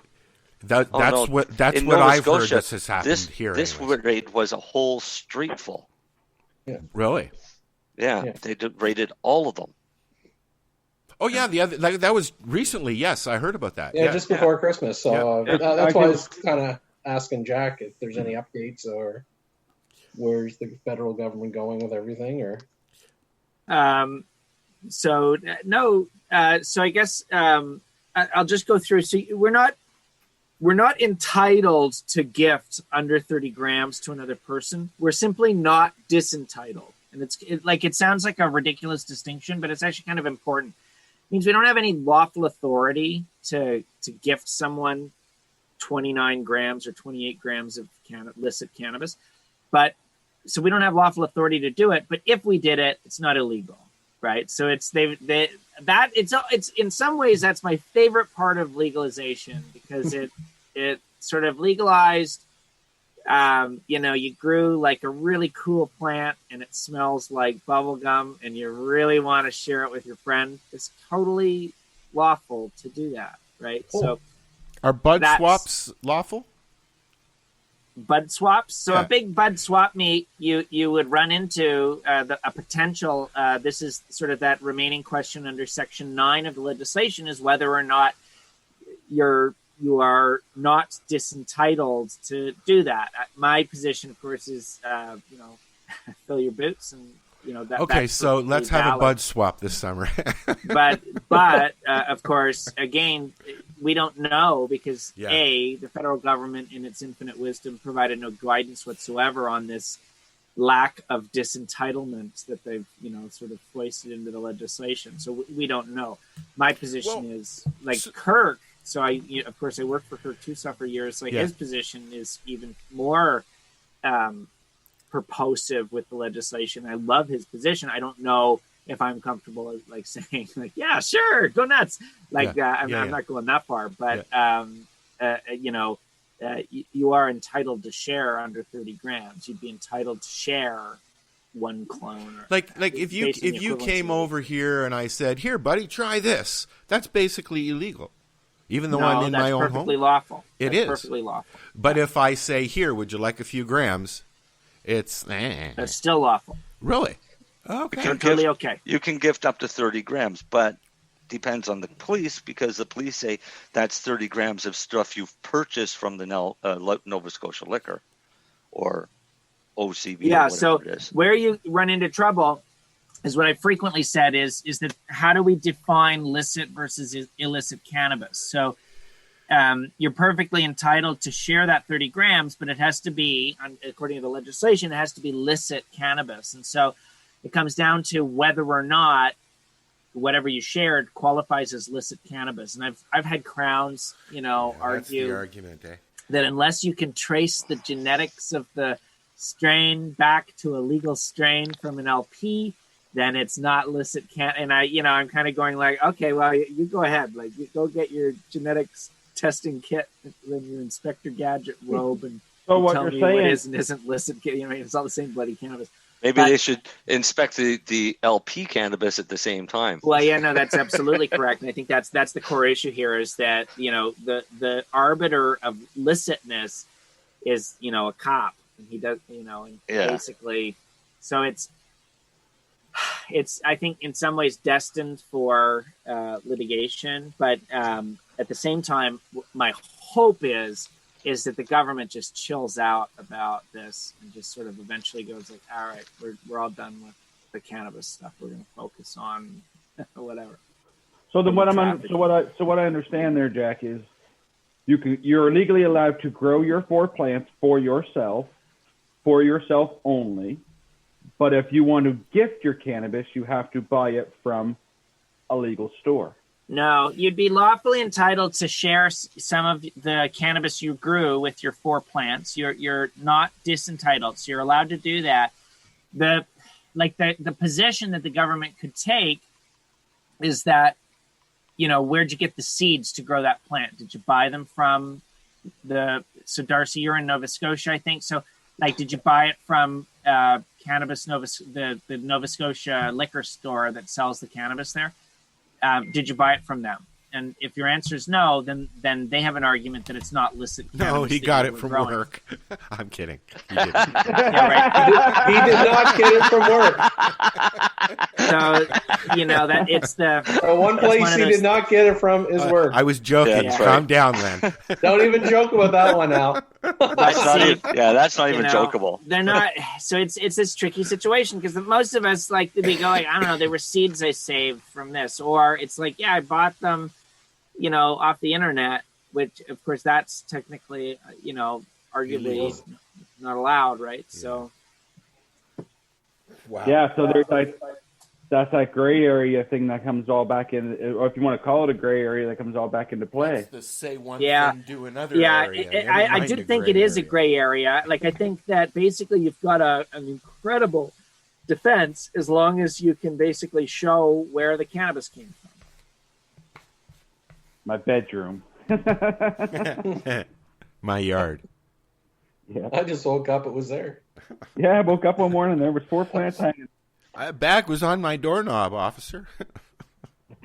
That's what I've heard this has happened here. This raid was a whole street full. Yeah. Really? Yeah. They raided all of them. Oh yeah, that was recently. Yes, I heard about that. Yeah, just before Christmas. So that's why I was kind of asking Jack if there's any updates, or where's the federal government going with everything, or. So I guess I'll just go through. So we're not entitled to gift under 30 grams to another person. We're simply not disentitled. And it sounds like a ridiculous distinction, but it's actually kind of important. It means we don't have any lawful authority to gift someone 29 grams or 28 grams of illicit cannabis. But so we don't have lawful authority to do it. But if we did it, it's not illegal. Right. So it's in some ways, that's my favorite part of legalization, because it sort of legalized, you grew like a really cool plant and it smells like bubble gum and you really want to share it with your friend. It's totally lawful to do that. Right. Cool. So are bud swaps lawful? Bud swaps. So a big bud swap meet, you would run into a potential. This is sort of that remaining question under Section 9 of the legislation, is whether or not you are not disentitled to do that. My position, of course, is fill your boots and that. Okay, so let's have a bud swap this summer. but of course, again, we don't know, because the federal government, in its infinite wisdom, provided no guidance whatsoever on this lack of disentitlement that they've sort of foisted into the legislation. So we don't know. My position is Kirk. So I worked for Kirk Tusaw for years. His position is even more purposive with the legislation. I love his position. I don't know if I'm comfortable like saying like, yeah, sure, go nuts. Like I'm not going that far, but you are entitled to share under 30 grams. You'd be entitled to share one clone. Like if you came over here and I said, here, buddy, try this. That's basically illegal. Even though I'm in my own home? That's perfectly lawful. It is. Perfectly lawful. But if I say, here, would you like a few grams? It's... That's still lawful. Really? Okay. Totally okay. You can gift up to 30 grams, but depends on the police, because the police say that's 30 grams of stuff you've purchased from the Nova Scotia liquor or OCB. Yeah, or so it is. Where you run into trouble is what I frequently said is that how do we define licit versus illicit cannabis? So you're perfectly entitled to share that 30 grams, but it has to be, according to the legislation, it has to be licit cannabis. And so it comes down to whether or not whatever you shared qualifies as licit cannabis. And I've had Crowns, argue the argument, that unless you can trace the genetics of the strain back to a legal strain from an LP, then it's not licit And I'm kind of going like, okay, well, you go ahead, like you go get your genetics testing kit in your Inspector Gadget robe and so tell me what is and isn't licit. It's all the same bloody cannabis. Maybe they should inspect the LP cannabis at the same time. Well, yeah, no, that's absolutely correct. And I think that's the core issue here is that, the arbiter of licitness is, a cop. And he does, basically. So it's, I think, in some ways destined for litigation. But at the same time, my hope is that the government just chills out about this and just sort of eventually goes like, all right, we're all done with the cannabis stuff. We're going to focus on whatever. So then what I understand there, Jack, is you're legally allowed to grow your 4 plants for yourself only. But if you want to gift your cannabis, you have to buy it from a legal store. No, you'd be lawfully entitled to share some of the cannabis you grew with your 4 plants. You're not disentitled, so you're allowed to do that. The position that the government could take is that, where'd you get the seeds to grow that plant? Did you buy them from so Darcy, you're in Nova Scotia, I think. So did you buy it from Cannabis the Nova Scotia liquor store that sells the cannabis there? Did you buy it from them? And if your answer is no, then they have an argument that it's not licit cannabis. No, he got it from work. I'm kidding. He didn't. Yeah, right. He did not get it from work. So, that it's the one place he did not get it from is work. I was joking. Yeah, Calm down, Len. Don't even joke about that one now. That's not even jokeable. They're not. So it's this tricky situation because most of us we go like, I don't know, they were seeds I saved from this, or it's like, yeah, I bought them, off the internet, which of course that's technically, arguably not allowed, right? Yeah. So. Wow. Yeah. So there's that's that gray area thing that comes all back in, or if you want to call it a gray area, that comes all back into play. That's the say one thing, do another area. I do think it is a gray area. I think that basically you've got an incredible defense as long as you can basically show where the cannabis came from. My bedroom. My yard. Yeah. I just woke up, it was there. Yeah, I woke up one morning, there was 4 plants hanging. A bag was on my doorknob, officer.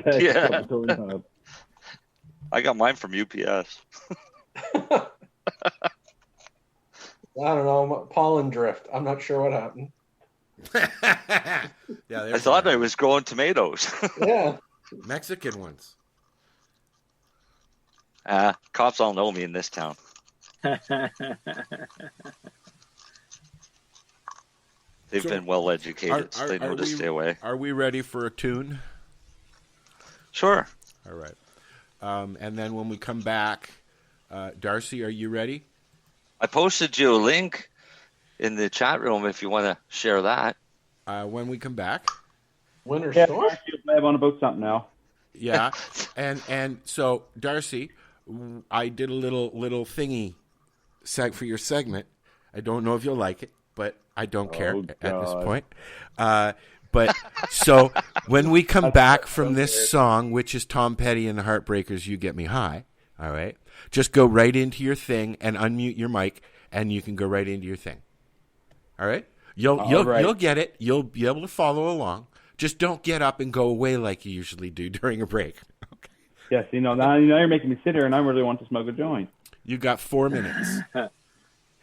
Yeah. I got mine from UPS. I don't know, pollen drift. I'm not sure what happened. Yeah, I thought I was growing tomatoes. Yeah. Mexican ones. Cops all know me in this town. They've been well educated, so they know to stay away. Are we ready for a tune? Sure. All right. And then when we come back, Darcy, are you ready? I posted you a link in the chat room if you want to share that. When we come back. Winter storm? I have on about something now. Yeah. and so, Darcy, I did a little thingy for your segment. I don't know if you'll like it. but I don't care at this God. point. But so when we come back from this song, which is Tom Petty and the Heartbreakers, You Get Me High, all right, just go right into your thing and unmute your mic, and you can go right into your thing. All right? You'll get it. You'll be able to follow along. Just don't get up and go away like you usually do during a break. Okay. Yes, now you're making me sit here, and I really want to smoke a joint. You got 4 minutes.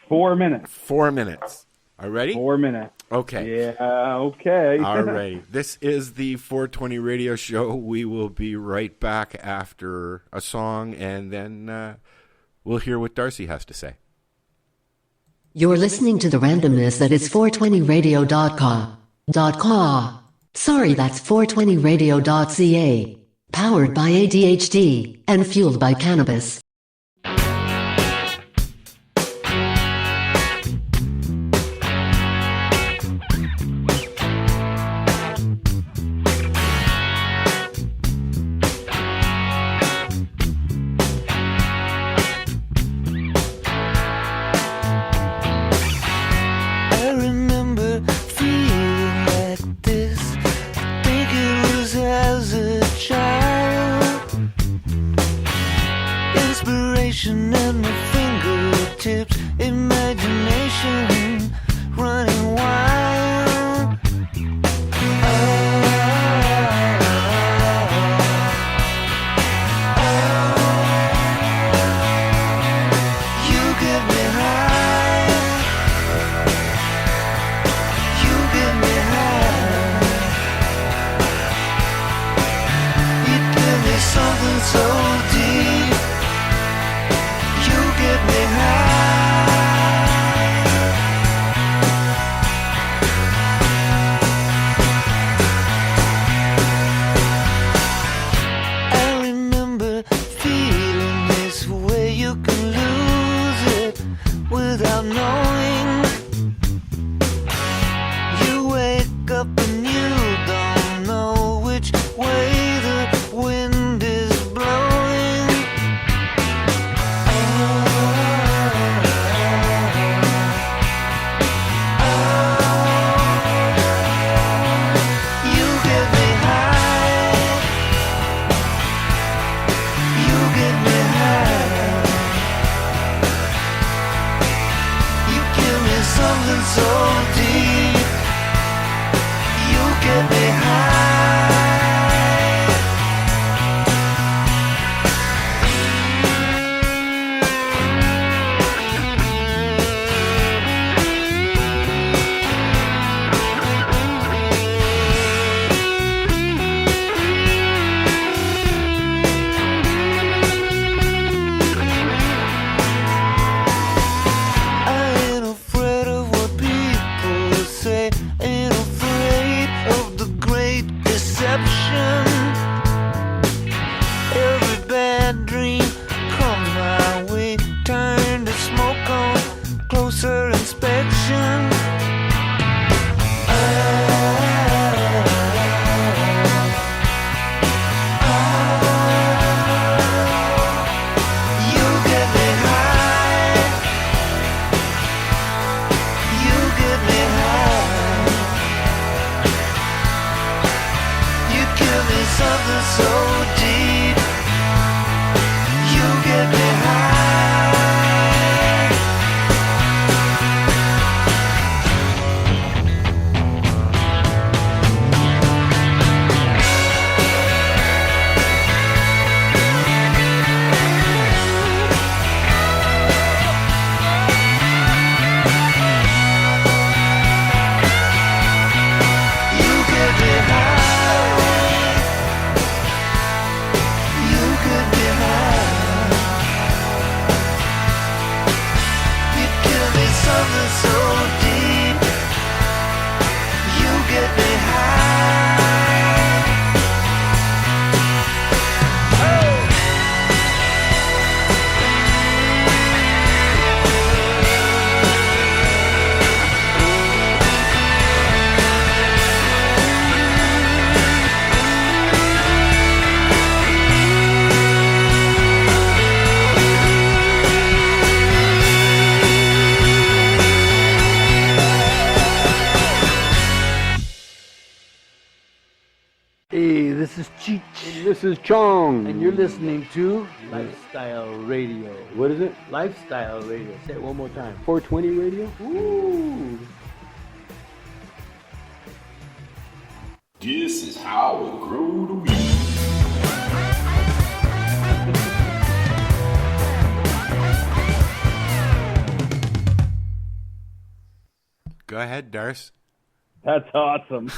4 minutes. 4 minutes. All ready? 4 minutes. Okay. Yeah, okay. All right. This is the 420 Radio Show. We will be right back after a song, and then we'll hear what Darcy has to say. You're listening to the randomness that is 420radio.com. Sorry, that's 420radio.ca. Powered by ADHD and fueled by cannabis. This is Cheech. And this is Chong. And you're listening to Lifestyle Radio. What is it? Lifestyle Radio. Say it one more time. 420 Radio? Ooh. This is how we grow the weed. Go ahead, Darce. That's awesome.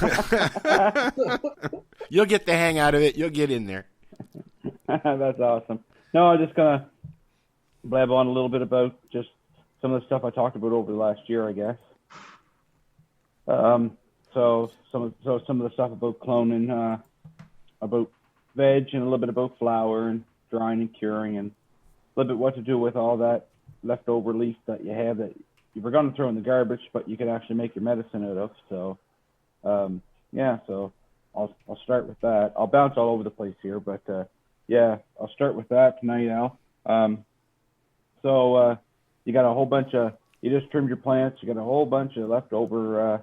You'll get the hang out of it. You'll get in there. That's awesome. No, I'm just going to blab on a little bit about just some of the stuff I talked about over the last year, I guess. So some of the stuff about cloning, about veg, and a little bit about flour and drying and curing, and a little bit what to do with all that leftover leaf that you have that you were going to throw in the garbage, but you can actually make your medicine out of. So, so I'll start with that. I'll bounce all over the place here, but I'll start with that tonight, Al. You got a whole bunch of, you just trimmed your plants, you got a whole bunch of leftover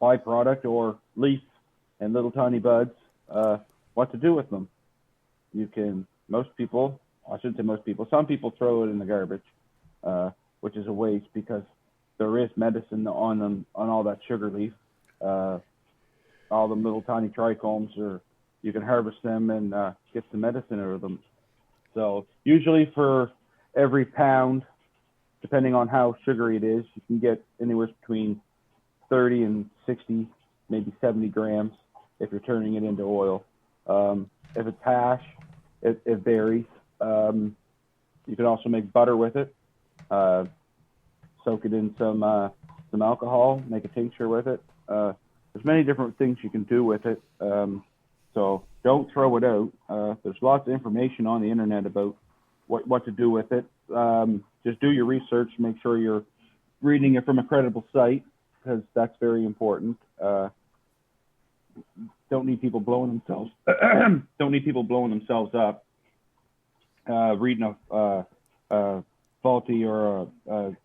byproduct or leaf and little tiny buds. What to do with them? You can, most people, I shouldn't say most people, some people throw it in the garbage, which is a waste because there is medicine on them, on all that sugar leaf. All the little tiny trichomes, or you can harvest them and get some medicine out of them. So usually for every pound, depending on how sugary it is, you can get anywhere between 30 and 60, maybe 70 grams if you're turning it into oil. If it's hash, it varies. You can also make butter with it. Soak it in some alcohol, make a tincture with it. There's many different things you can do with it. So don't throw it out. There's lots of information on the internet about what to do with it. Just do your research, make sure you're reading it from a credible site, because that's very important. Don't need people blowing themselves. Don't need people blowing themselves up. Reading a faulty or a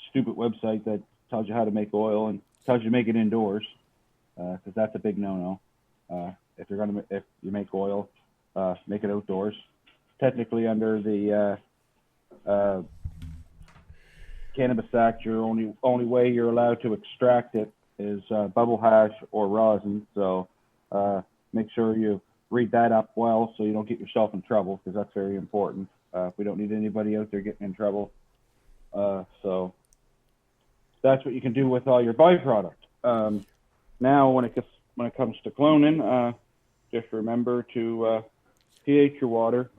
stupid website that tells you how to make oil and tells you to make it indoors, because that's a big no-no. If you make oil, make it outdoors. Technically, under the Cannabis Act, your only way you're allowed to extract it is bubble hash or rosin. So make sure you read that up well so you don't get yourself in trouble, because that's very important. We don't need anybody out there getting in trouble. So that's what you can do with all your byproduct. Now, when it comes to cloning, just remember to pH your water.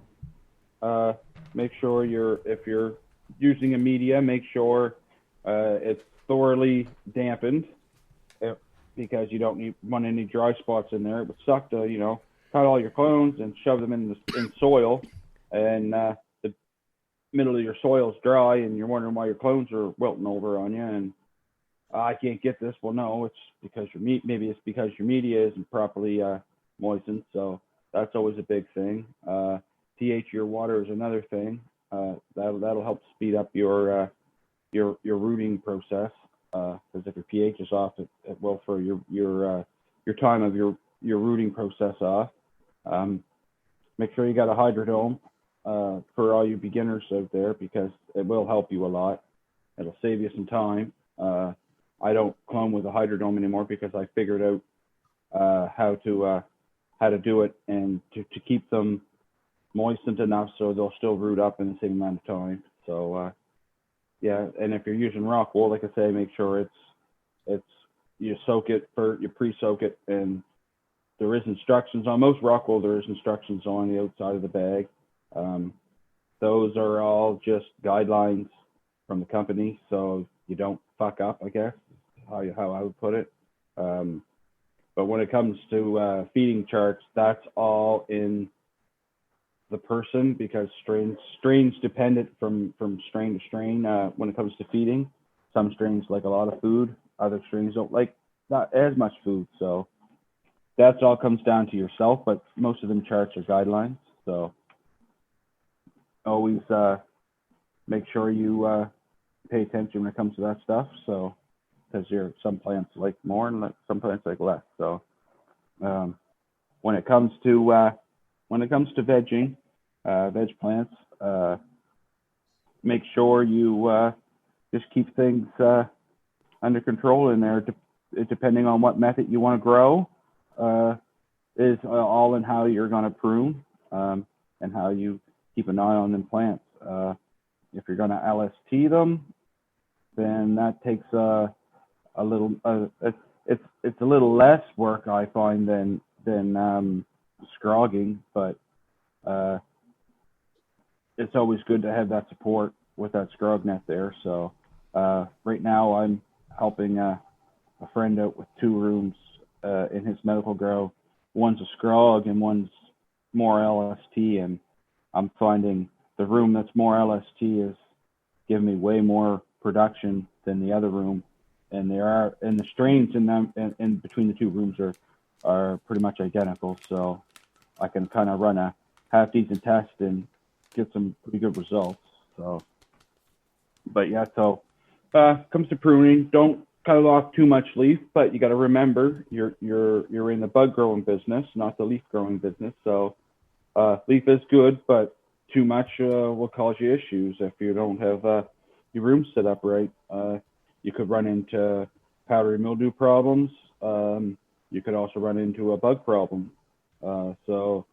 Make sure if you're using a media, make sure it's thoroughly dampened, because you don't want any dry spots in there. It would suck to, cut all your clones and shove them in soil, and the middle of your soil is dry, and you're wondering why your clones are wilting over on you, and I can't get this. Well, no, it's because your media isn't properly moistened. So that's always a big thing. pH your water is another thing. That'll help speed up your rooting process. Because if your pH is off, it will throw your time of your rooting process off. Make sure you got a hydrodome for all you beginners out there, because it will help you a lot. It'll save you some time. I don't clone with a hydrodome anymore because I figured out how to do it and to keep them moistened enough so they'll still root up in the same amount of time. So and if you're using rock wool, like I say, make sure it's you soak it you pre-soak it, and there is instructions on most rock wool. There is instructions on the outside of the bag. Those are all just guidelines from the company, so you don't fuck up, I guess, how I would put it. But when it comes to feeding charts, that's all in the person, because strains dependent from strain to strain when it comes to feeding. Some strains like a lot of food, other strains don't like not as much food. So that's all comes down to yourself, but most of them charts are guidelines. So always make sure you pay attention when it comes to that stuff. So because some plants like more and some plants like less. So when it comes to vegging, veg plants, make sure you just keep things under control in there. Depending on what method you want to grow, is all in how you're going to prune and how you keep an eye on them plants. If you're going to LST them, then that takes a little. It's a little less work, I find, than scrogging, but it's always good to have that support with that scrog net there. So right now I'm helping a friend out with 2 rooms in his medical grow. One's a scrog and one's more LST, and I'm finding the room that's more LST is giving me way more production than the other room, and the strains in them in between the 2 rooms are pretty much identical. So I can kind of run a half decent test and get some pretty good results. So, but yeah, so comes to pruning, don't cut off too much leaf, but you got to remember you're in the bud growing business, not the leaf growing business. So leaf is good, but too much will cause you issues if you don't have your room set up right. You could run into powdery mildew problems. You could also run into a bug problem. So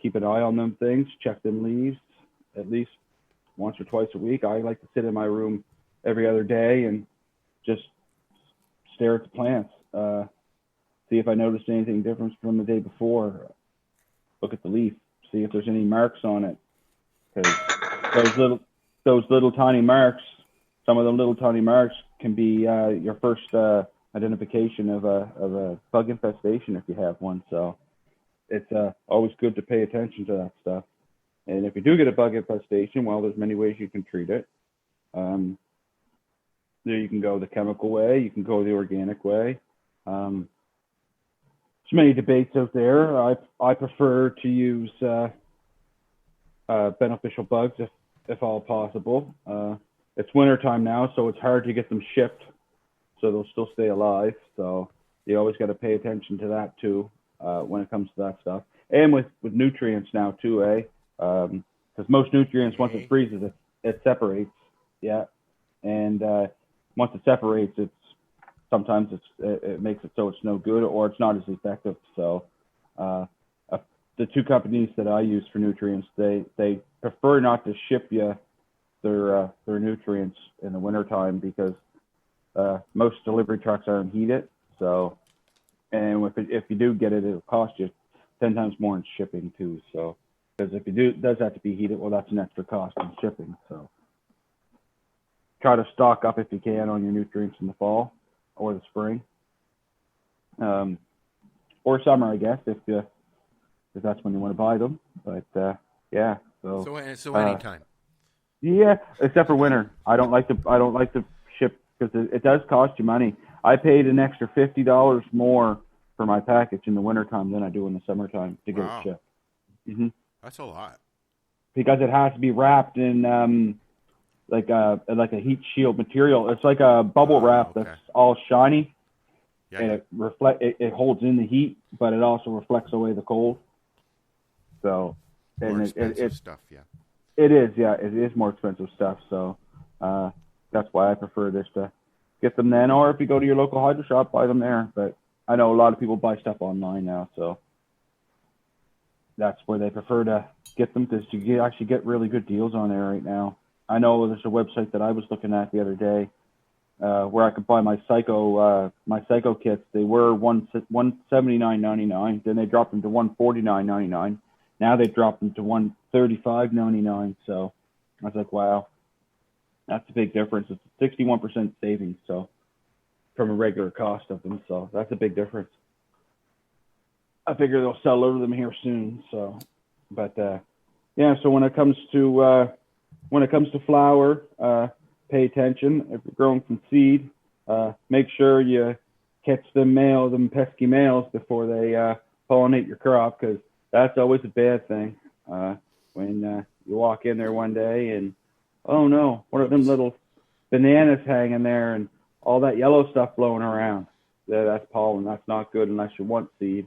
keep an eye on them things, check them leaves at least once or twice a week. I like to sit in my room every other day and just stare at the plants, see if I noticed anything different from the day before. Look at the leaf, see if there's any marks on it, because those little tiny marks, some of them little tiny marks can be your first identification of a bug infestation if you have one. So it's always good to pay attention to that stuff. And if you do get a bug infestation, well, there's many ways you can treat it. There you can go the chemical way, you can go the organic way. There's many debates out there. I prefer to use beneficial bugs if all possible. It's wintertime now, so it's hard to get them shipped, so they'll still stay alive. So you always got to pay attention to that too when it comes to that stuff. And with nutrients now too, because most nutrients, once it freezes, it separates. Yeah, and once it separates, sometimes it makes it so it's no good or it's not as effective. So the 2 companies that I use for nutrients, they prefer not to ship you their nutrients in the wintertime because most delivery trucks aren't heated. So, and if you do get it, it'll cost you 10 times more in shipping too. So, because if it does have to be heated, well, that's an extra cost in shipping. So, try to stock up if you can on your nutrients in the fall or the spring, or summer, I guess, if that's when you want to buy them. But yeah, so anytime. Yeah, except for winter. I don't like to ship because it does cost you money. I paid an extra $50 more for my package in the wintertime than I do in the summertime to get it shipped. Mm-hmm. That's a lot. Because it has to be wrapped in like a heat shield material. It's like a bubble wrap that's all shiny, and it holds in the heat, but it also reflects away the cold. So, more expensive stuff, yeah. It is, yeah. It is more expensive stuff. So that's why I prefer this to get them then, or if you go to your local hydro shop, buy them there. But I know a lot of people buy stuff online now, so that's where they prefer to get them because you actually get really good deals on there right now. I know there's a website that I was looking at the other day where I could buy my Psycho kits. They were $179.99. Then they dropped them to $149.99. Now they dropped them to $135.99. So I was like, wow, that's a big difference. It's a 61% savings. So from a regular cost of them. So that's a big difference. I figure they'll sell over them here soon. So, but yeah. So when it comes to flower, pay attention. If you're growing from seed, make sure you catch them pesky males before they pollinate your crop, because that's always a bad thing. When you walk in there one day and, oh no, what are them little bananas hanging there and all that yellow stuff blowing around? That's pollen. That's not good unless you want seed.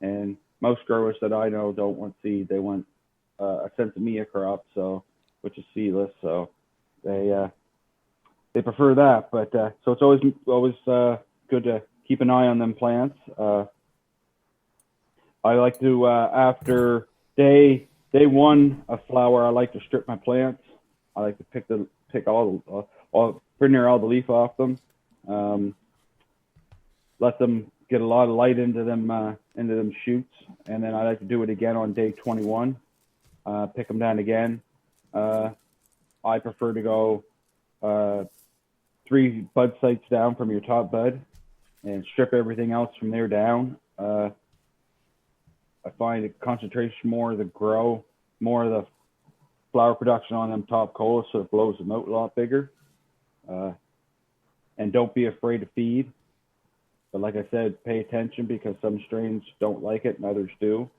And most growers that I know don't want seed. They want a Sensimilla crop, which is seedless. So they prefer that. But so it's always good to keep an eye on them plants. I like to after day one of flower, I like to strip my plants. I like to pick all pretty near all the leaf off them. Let them get a lot of light into them shoots, and then I like to do it again on day 21. Pick them down again. I prefer to go 3 bud sites down from your top bud and strip everything else from there down. I find the concentration more of the grow, more of the flower production on them top colas, so it blows them out a lot bigger. And don't be afraid to feed. But like I said, pay attention because some strains don't like it and others do.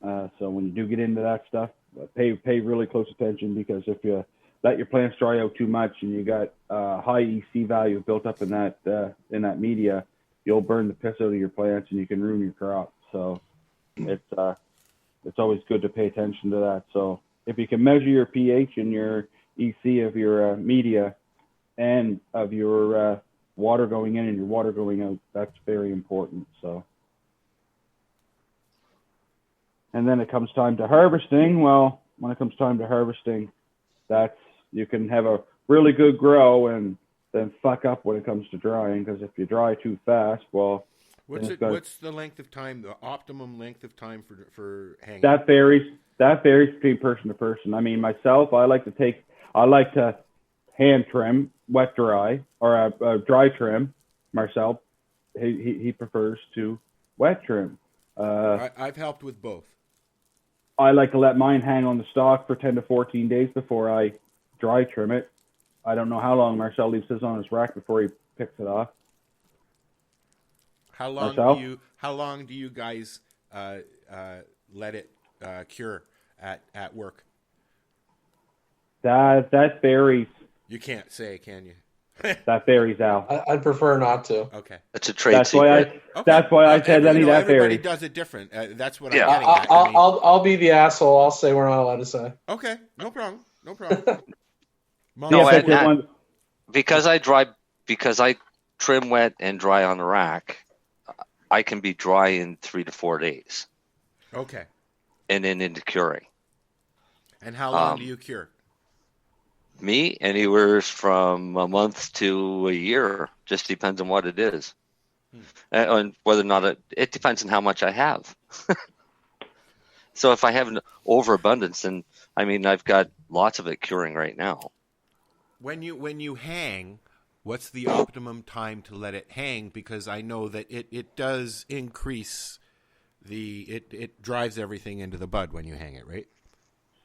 So when you do get into that stuff, pay really close attention, because if you let your plants dry out too much and you got high EC value built up in that media, you'll burn the piss out of your plants and you can ruin your crop. So it's always good to pay attention to that. So if you can measure your pH and your EC of your media and of your water going in and your water going out, that's very important. So, and then it comes time to harvesting. Well, when it comes time to harvesting, you can have a really good grow and then fuck up when it comes to drying, because if you dry too fast, well, what's the length of time, the optimum length of time for hanging? That varies between person to person. I mean, myself, I like to hand trim, wet dry, or dry trim. Marcel, he prefers to wet trim. I've helped with both. I like to let mine hang on the stalk for 10 to 14 days before I dry trim it. I don't know how long Marcel leaves his on his rack before he picks it off. How long do you guys let it cure at work? That varies. You can't say, can you? That varies, Al. I'd prefer not to. Okay. That's a trade secret. That's why I said that everybody varies. does it different. That's what Yeah. I'm getting at. I'll be the asshole. I'll say we're not allowed to say. Okay, no problem. Because I trim wet and dry on the rack, I can be dry in 3 to 4 days. Okay. And then into curing. And how long do you cure? Me, anywhere from a month to a year. Just depends on what it is. And whether or not it depends on how much I have. So if I have an overabundance, then I've got lots of it curing right now. When you hang, what's the optimum time to let it hang? Because I know that it does increase it drives everything into the bud when you hang it, right?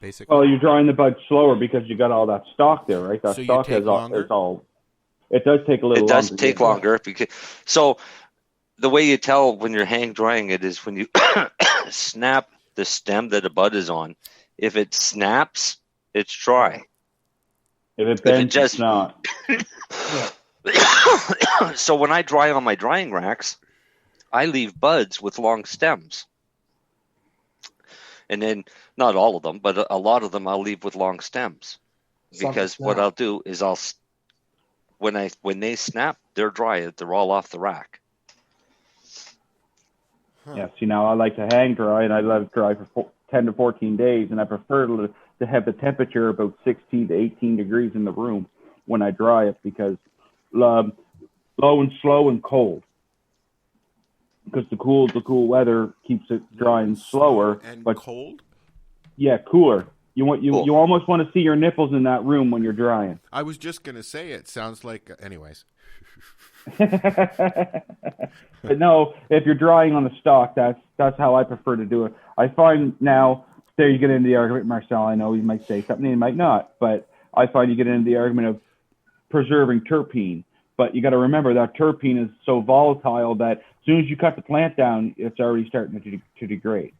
Basically. Well, you're drying the bud slower because you got all that stalk there, right? That so stalk has all. It does take a little. It does take longer so the way you tell when you're hang drying it is when you snap the stem that a bud is on. If it snaps, it's dry. If it bends, it's not. So when I dry on my drying racks, I leave buds with long stems. And then, not all of them, but a lot of them I'll leave with long stems. Because what I'll do is when they snap, they're dry. They're all off the rack. Yeah, see, now I like to hang dry, and I let it dry for 10 to 14 days, and I prefer to have the temperature about 16 to 18 degrees in the room when I dry it, because low and slow and cold. Because the cool weather keeps it drying slower. But cold? Yeah, cooler. You almost want to see your nipples in that room when you're drying. I was just gonna say it sounds like anyways. But no, if you're drying on the stalk, that's how I prefer to do it. I find now, there you get into the argument, Marcel. I know you might say something, you might not, but I find you get into the argument of preserving terpene. But you got to remember that terpene is so volatile that as soon as you cut the plant down, it's already starting to degrade.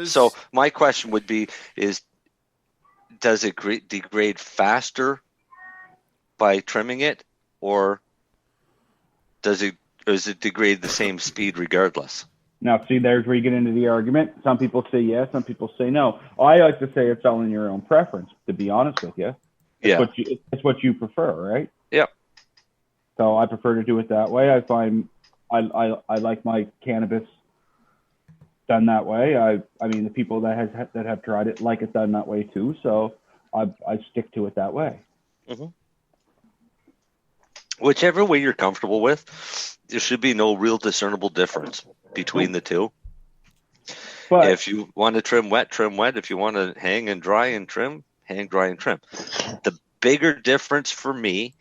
So my question would be: does it degrade faster by trimming it, or does it degrade the same speed regardless? Now, see, there's where you get into the argument. Some people say yes, some people say no. I like to say it's all in your own preference, to be honest with you. It's what you prefer, right? Yep. So I prefer to do it that way. I find I like my cannabis done that way. I mean, the people that have tried it like it done that way too. So I stick to it that way. Mm-hmm. Whichever way you're comfortable with, there should be no real discernible difference between the two. But if you want to trim wet, trim wet. If you want to hang and dry and trim, hang, dry, and trim. The bigger difference for me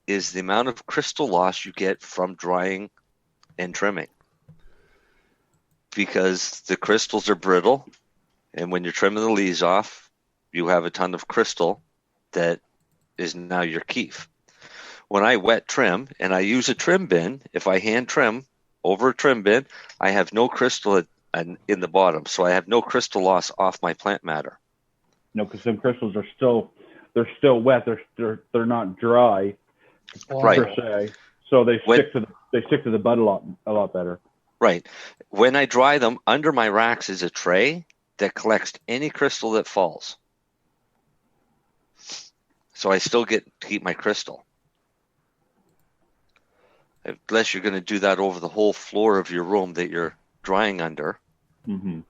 is the amount of crystal loss you get from drying and trimming. Because the crystals are brittle, and when you're trimming the leaves off, you have a ton of crystal that is now your keef. When I wet trim and I use a trim bin, if I hand trim over a trim bin, I have no crystal in the bottom, so I have no crystal loss off my plant matter. No, because some crystals are still wet. They're not dry, right? Per se. So they stick to the bud a lot better. Right. When I dry them, under my racks is a tray that collects any crystal that falls. So I still get to keep my crystal. Unless you're going to do that over the whole floor of your room that you're drying under. Mm-hmm.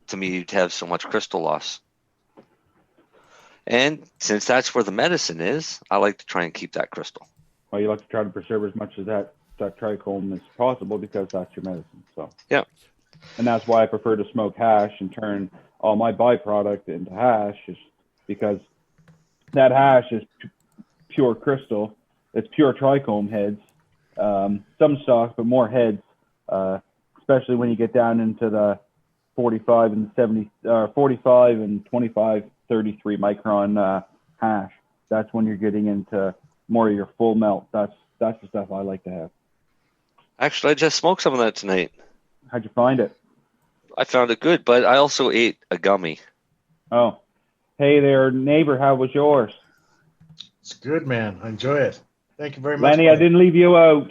To me, you'd have so much crystal loss. And since that's where the medicine is, I like to try and keep that crystal. Well, you like to try to preserve as much of that trichome as possible because that's your medicine. So yeah, and that's why I prefer to smoke hash and turn all my byproduct into hash, is because that hash is pure crystal. It's pure trichome heads, some stalks, but more heads. Especially when you get down into the 45 and 70, 45 and 25, 33 micron hash. That's when you're getting into more of your full melt. That's the stuff I like to have. Actually, I just smoked some of that tonight. How'd you find it? I found it good, but I also ate a gummy. Oh, hey there, neighbor. How was yours? It's good, man. I enjoy it. Thank you very much. Lenny, I didn't leave you out.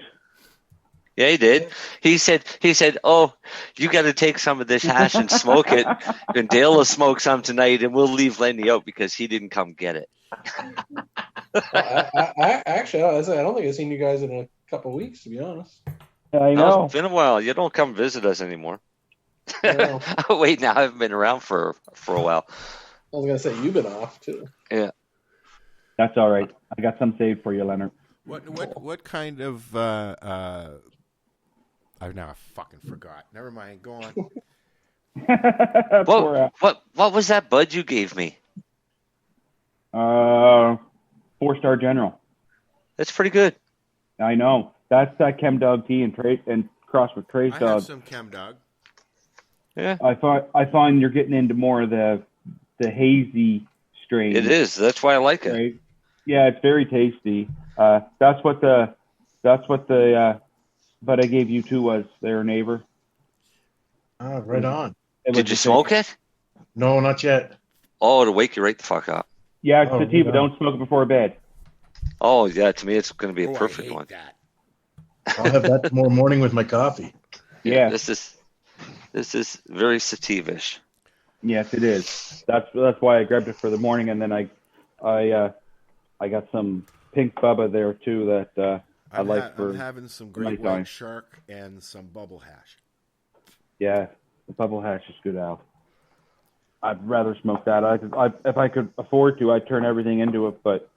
Yeah, he did. He said, "Oh, you got to take some of this hash and smoke it, and Dale will smoke some tonight, and we'll leave Lenny out because he didn't come get it." I actually, I don't think I've seen you guys in a couple of weeks, to be honest. I know. It's been a while. You don't come visit us anymore. No. Oh, wait, now I haven't been around for a while. I was gonna say you've been off too. Yeah, that's all right. I got some saved for you, Leonard. What kind of? I've now fucking forgot. Never mind. Go on. What was that bud you gave me? 4-star General. That's pretty good. I know. That's that Chem Dog tea and cross with Trace Dog. I have some Chem Dog. Yeah. I find you're getting into more of the hazy strain. It is. That's why I like it. Right? Yeah, it's very tasty. That's what the but I gave you too was their neighbor. Right on. Did you smoke it? No, not yet. Oh, to wake you right the fuck up. Yeah, it's sativa. Yeah. Don't smoke it before bed. Oh, yeah. To me, it's going to be a perfect one. I'll have that tomorrow morning with my coffee. Yeah. This is very sativa-ish. Yes, it is. That's why I grabbed it for the morning, and then I got some pink bubba there too that I like for. I'm having some great white shark and some bubble hash. Yeah, the bubble hash is good, Al. I'd rather smoke that. If I could afford to, I'd turn everything into it, but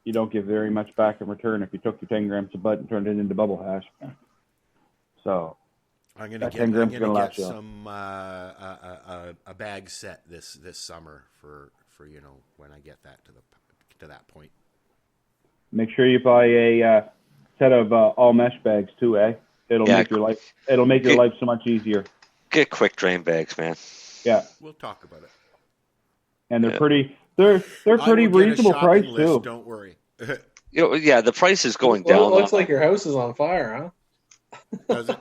you don't get very much back in return if you took your 10 grams of bud and turned it into bubble hash. So I'm gonna get some a bag set this summer for when I get that to that point. Make sure you buy a set of all mesh bags too, eh? It'll make your life so much easier. Get quick drain bags, man. Yeah. We'll talk about it. And they're pretty reasonable price too. Don't worry. Yeah, the price is going down. It looks like your house is on fire, huh? Does it?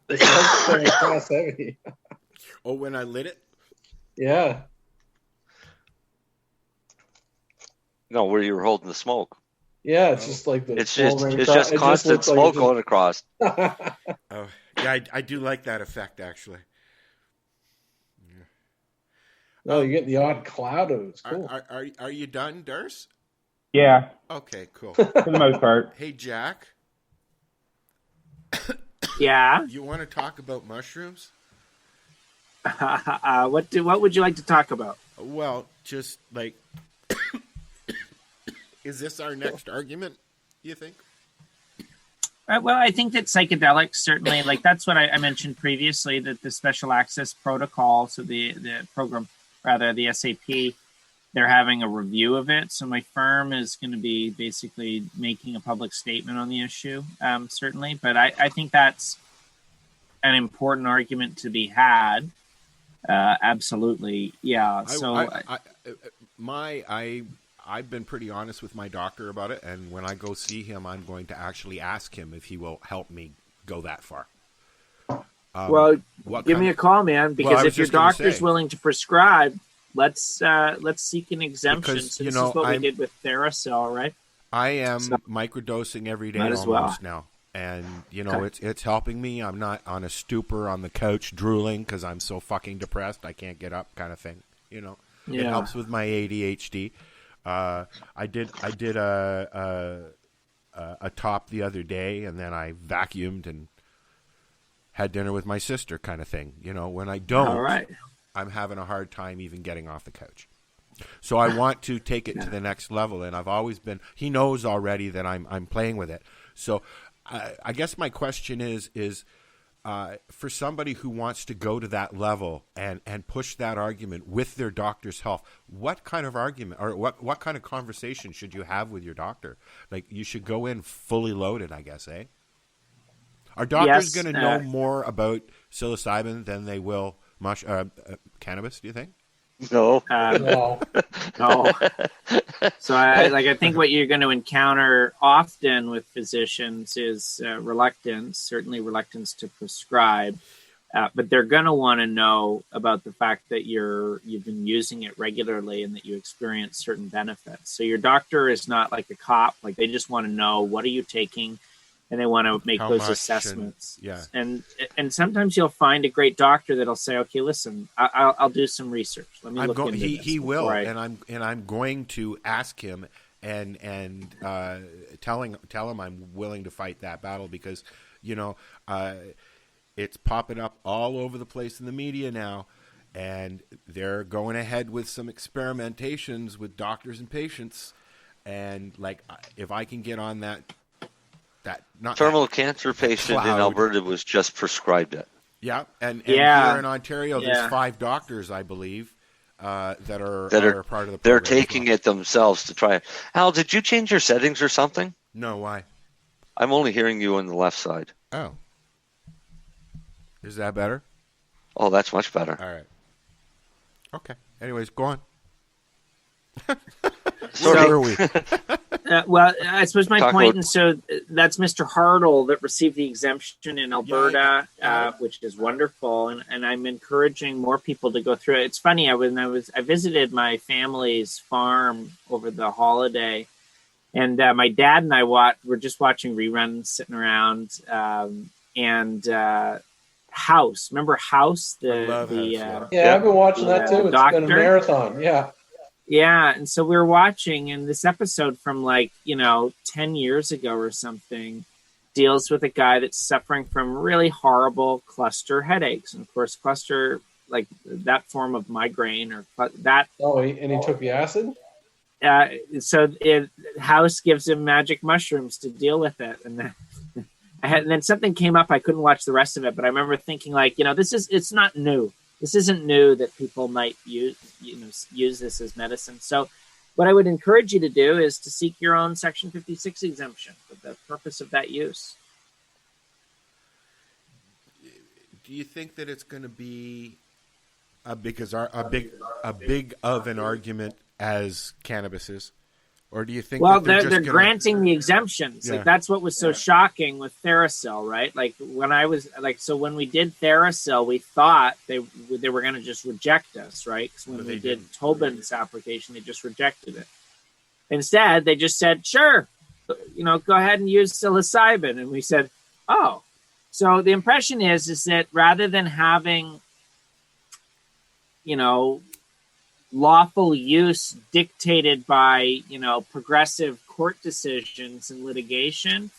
It's class heavy. Oh, when I lit it? Yeah. No, where you were holding the smoke. Yeah, it's just like it's just constant smoke going across. Yeah, I do like that effect, actually. No, you get the odd cloud of it. It's cool. Are you done, Durs? Yeah. Okay, cool. For the most part. Hey, Jack. Yeah. You want to talk about mushrooms? What would you like to talk about? Well, just like, is this our next argument, you think? Well, I think that psychedelics certainly, like that's what I mentioned previously, that the special access protocol, so the program, rather the SAP, they're having a review of it. So my firm is going to be basically making a public statement on the issue, certainly. But I think that's an important argument to be had. Absolutely. Yeah. So I've been pretty honest with my doctor about it, and when I go see him, I'm going to actually ask him if he will help me go that far. Well, give me a call, man, because if your doctor's willing to prescribe, let's seek an exemption. Because, so this is what we did with Theracell, right? I am microdosing every day almost now, and it's helping me. I'm not on a stupor on the couch drooling because I'm so fucking depressed I can't get up, kind of thing. It helps with my ADHD. I did a top the other day, and then I vacuumed and had dinner with my sister, kind of thing. When I don't, all right, I'm having a hard time even getting off the couch. So I want to take it to the next level, and I've always been. He knows already that I'm playing with it. So I guess my question is for somebody who wants to go to that level and push that argument with their doctor's help, what kind of argument or what kind of conversation should you have with your doctor? Like, you should go in fully loaded, I guess, eh? Are doctors going to know more about psilocybin than they will cannabis, do you think? No. No. So I think what you're going to encounter often with physicians is reluctance to prescribe, but they're going to want to know about the fact that you've been using it regularly and that you experience certain benefits. So your doctor is not like a cop; like they just want to know, what are you taking, and they want to make those assessments. And sometimes you'll find a great doctor that'll say, okay, listen, I'll do some research. Let me look into this. He will, and I'm going to ask him and tell him I'm willing to fight that battle, because it's popping up all over the place in the media now, and they're going ahead with some experimentations with doctors and patients, and like, if I can get on that terminal cancer patient in Alberta was just prescribed it. Yeah, and here in Ontario, there's 5 doctors, I believe, that are part of the program. They're taking it themselves to try it. Al, did you change your settings or something? No, why? I'm only hearing you on the left side. Oh. Is that better? Oh, that's much better. All right. Okay. Anyways, go on. Where are we? Well, I suppose my point, and so that's Mr. Hartle that received the exemption in Alberta, which is wonderful, and I'm encouraging more people to go through it. It's funny, I visited my family's farm over the holiday, and my dad and I were just watching reruns, sitting around, and House. Remember House? I've been watching that too. It's been a marathon. Yeah. Yeah, and so we were watching, and this episode from 10 years ago or something deals with a guy that's suffering from really horrible cluster headaches. And of course, cluster, like that form of migraine or that. Oh, and he took the acid? House gives him magic mushrooms to deal with it. And then something came up. I couldn't watch the rest of it, but I remember thinking it's not new. This isn't new that people might use this as medicine. So what I would encourage you to do is to seek your own Section 56 exemption for the purpose of that use. Do you think that it's going to be a big of an argument as cannabis is? Or do you think they're granting the exemptions? Yeah. Like, that's what was so shocking with Theracell, right? Like when we did Theracell, we thought they were going to just reject us, right? Because when we did Tobin's application, they just rejected it. Instead, they just said, "Sure, go ahead and use psilocybin," and we said, "Oh, So the impression is that rather than having, lawful use dictated by, progressive court decisions and litigation,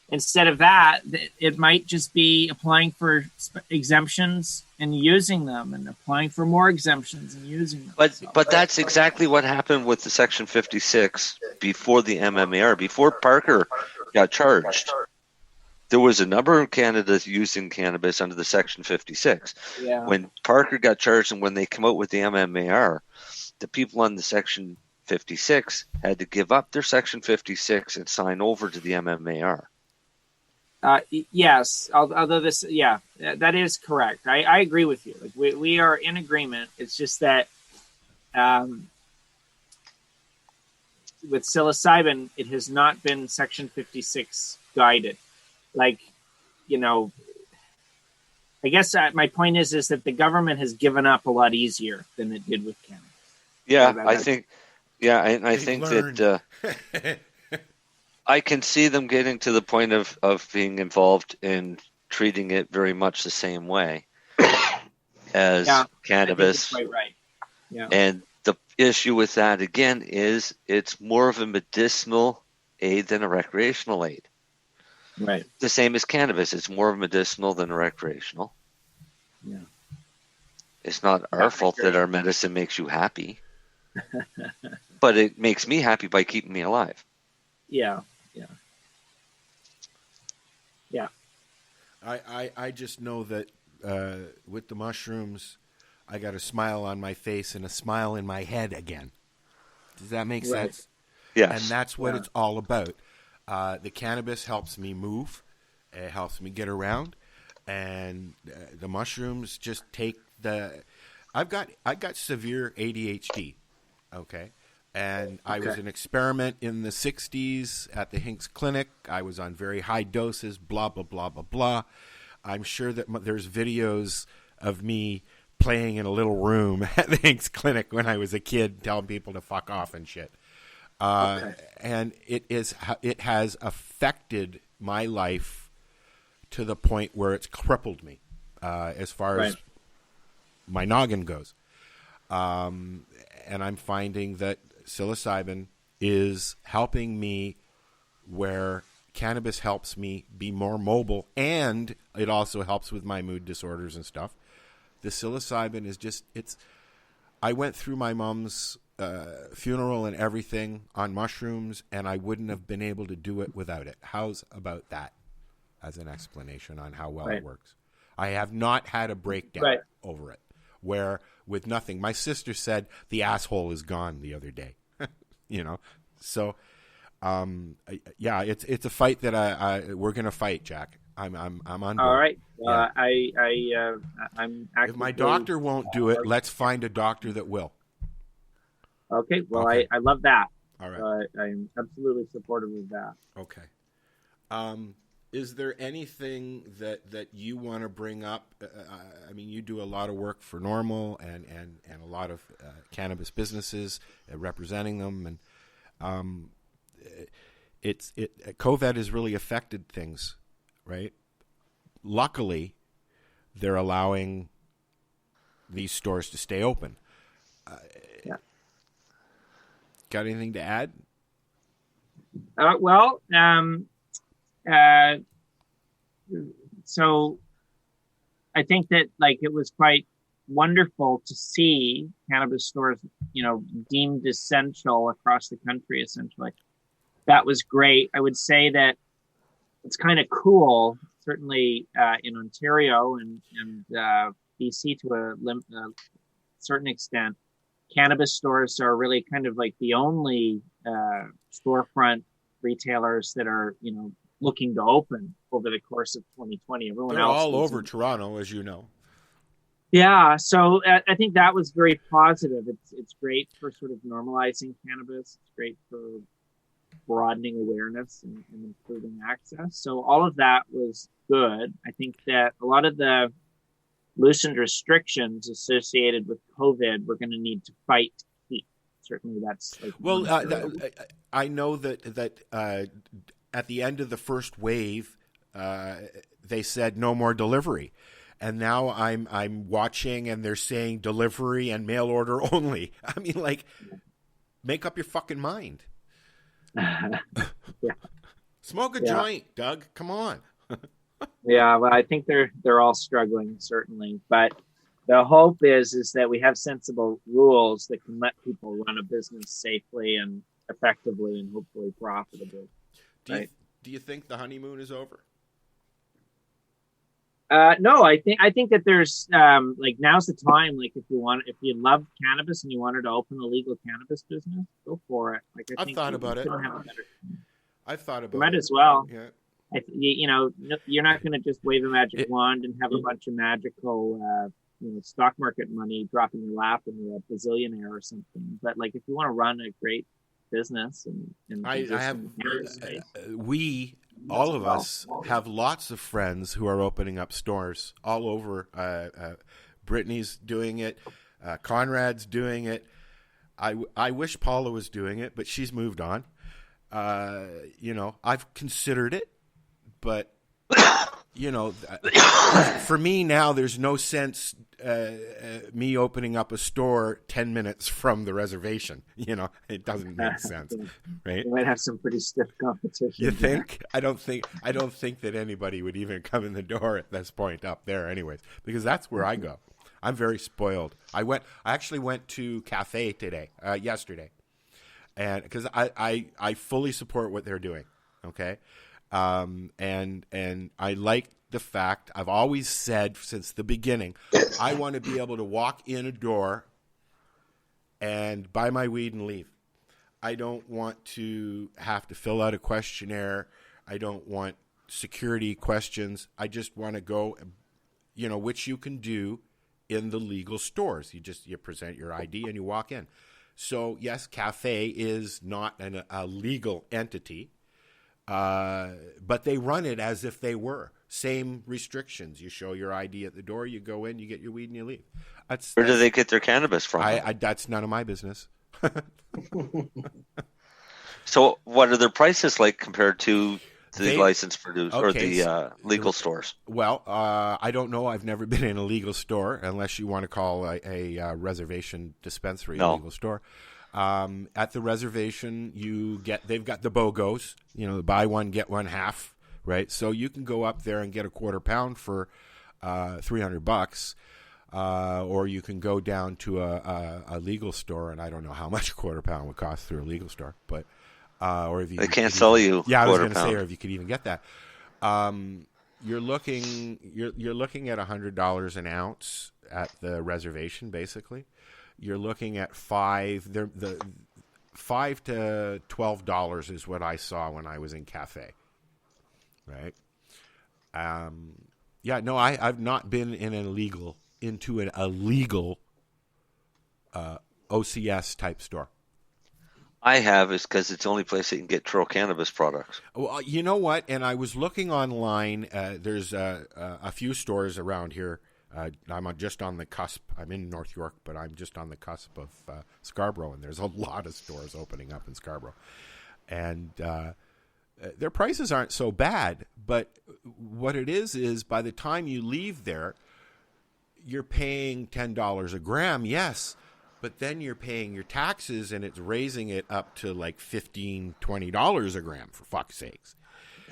instead of that, it might just be applying for exemptions and using them, and applying for more exemptions and using them. But that's exactly what happened with the Section 56 before the MMAR. Before Parker got charged, there was a number of candidates using cannabis under the Section 56. Yeah. When Parker got charged and when they came out with the MMAR, the people on the Section 56 had to give up their Section 56 and sign over to the MMAR. Yes, although that is correct. I agree with you. Like we are in agreement. It's just that with psilocybin, it has not been Section 56 guided. I guess my point is that the government has given up a lot easier than it did with cannabis. Yeah, I think that I can see them getting to the point of being involved in treating it very much the same way as cannabis. I think it's quite right. Yeah. And the issue with that, again, is it's more of a medicinal aid than a recreational aid. Right. The same as cannabis. It's more medicinal than recreational. Yeah. It's not our fault that our medicine makes you happy. But it makes me happy by keeping me alive. Yeah. I just know that with the mushrooms, I got a smile on my face and a smile in my head again. Does that make sense? Yes. And that's what it's all about. The cannabis helps me move. It helps me get around. And the mushrooms just take I got severe ADHD, okay? And I was an experiment in the 60s at the Hinks Clinic. I was on very high doses, blah, blah, blah, blah, blah. I'm sure that there's videos of me playing in a little room at the Hinks Clinic when I was a kid, telling people to fuck off and shit. And it has affected my life to the point where it's crippled me as far as my noggin goes. And I'm finding that psilocybin is helping me where cannabis helps me be more mobile, and it also helps with my mood disorders and stuff. The psilocybin is just, I went through my mom's funeral and everything on mushrooms, and I wouldn't have been able to do it without it. How's about that as an explanation on how well it works? I have not had a breakdown over it, where with nothing. My sister said the asshole is gone the other day, So, it's a fight that we're gonna fight, Jack. I'm on board. All right. Yeah. I'm actively... If my doctor won't do it, let's find a doctor that will. Okay. Well, okay. I love that. All right. I'm absolutely supportive of that. Okay. Is there anything that you want to bring up? I mean, you do a lot of work for Normal and a lot of cannabis businesses representing them, and COVID has really affected things, right? Luckily, they're allowing these stores to stay open. Got anything to add? So I think that it was quite wonderful to see cannabis stores, deemed essential across the country, essentially. That was great. I would say that it's kind of cool, certainly in Ontario and BC to a certain extent. Cannabis stores are really kind of like the only storefront retailers that are, looking to open over the course of 2020. Everyone They're else all over Toronto, as you know. Yeah, so I think that was very positive. It's great for sort of normalizing cannabis. It's great for broadening awareness and improving access. So all of that was good. I think that a lot of the loosened restrictions associated with COVID we're going to need to fight to keep. Certainly that's... I know that at the end of the first wave, they said no more delivery. And now I'm watching and they're saying delivery and mail order only. I mean, like, make up your fucking mind. Smoke a joint, Doug. Come on. Yeah, well, I think they're all struggling, certainly. But the hope is that we have sensible rules that can let people run a business safely and effectively and hopefully profitably. Do you think the honeymoon is over? No, I think that there's like now's the time. Like if you love cannabis and you wanted to open a legal cannabis business, go for it. Like I've thought about it. I've thought about it. Might as well. Yeah. If you're not going to just wave a magic wand and have a bunch of magical, stock market money drop in your lap and you're a bazillionaire or something. But like if you want to run a great business and all of us have lots of friends who are opening up stores all over. Brittany's doing it. Conrad's doing it. I wish Paula was doing it, but she's moved on. I've considered it, but for me now, there's no sense me opening up a store 10 minutes from the reservation. It doesn't make sense, right? You might have some pretty stiff competition. You think? I don't think that anybody would even come in the door at this point up there, anyways, because that's where I go. I'm very spoiled. I actually went to Cafe yesterday, and because I fully support what they're doing. Okay. And I like the fact, I've always said since the beginning, I want to be able to walk in a door and buy my weed and leave. I don't want to have to fill out a questionnaire. I don't want security questions. I just want to go, which you can do in the legal stores. You present your ID and you walk in. So yes, Cafe is not a legal entity. But they run it as if they were. Same restrictions. You show your ID at the door, you go in, you get your weed, and you leave. Where do they get their cannabis from? That's none of my business. So what are their prices like compared to the licensed produce or the legal stores? Well, I don't know. I've never been in a legal store, unless you want to call a reservation dispensary a legal store. At the reservation, they've got the BOGOs, the buy one, get one half, right? So you can go up there and get a quarter pound for $300, or you can go down to a legal store, and I don't know how much a quarter pound would cost through a legal store, but or if you they can't sell you. Yeah, I was going to say, or if you could even get that. You're looking at $100 an ounce at the reservation, basically. You're looking at $5 to $12 is what I saw when I was in Cafe, right? I've not been in a legal OCS type store. I have, is because it's the only place that you can get trail cannabis products. Well, you know what? And I was looking online. There's a few stores around here. I'm just on the cusp. I'm in North York, but I'm just on the cusp of Scarborough, and there's a lot of stores opening up in Scarborough. And their prices aren't so bad, but what it is by the time you leave there, you're paying $10 a gram, yes, but then you're paying your taxes, and it's raising it up to like $15, $20 a gram, for fuck's sakes.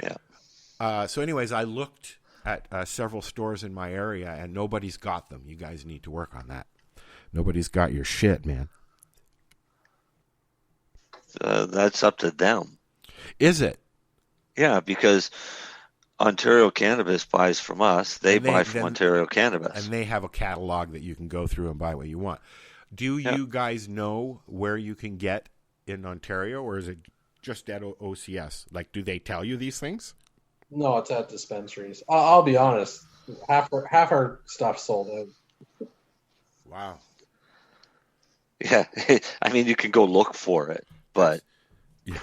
Yeah. So anyways, I looked at several stores in my area, and nobody's got them. You guys need to work on that. Nobody's got your shit, man. That's up to them. Is it? Yeah, because Ontario Cannabis buys from us. They buy from Ontario Cannabis. And they have a catalog that you can go through and buy what you want. Do you guys know where you can get in Ontario, or is it just at OCS? Like, do they tell you these things? No, it's at dispensaries. I'll be honest. Half our stuff's sold out. Wow. Yeah, I mean, you can go look for it, but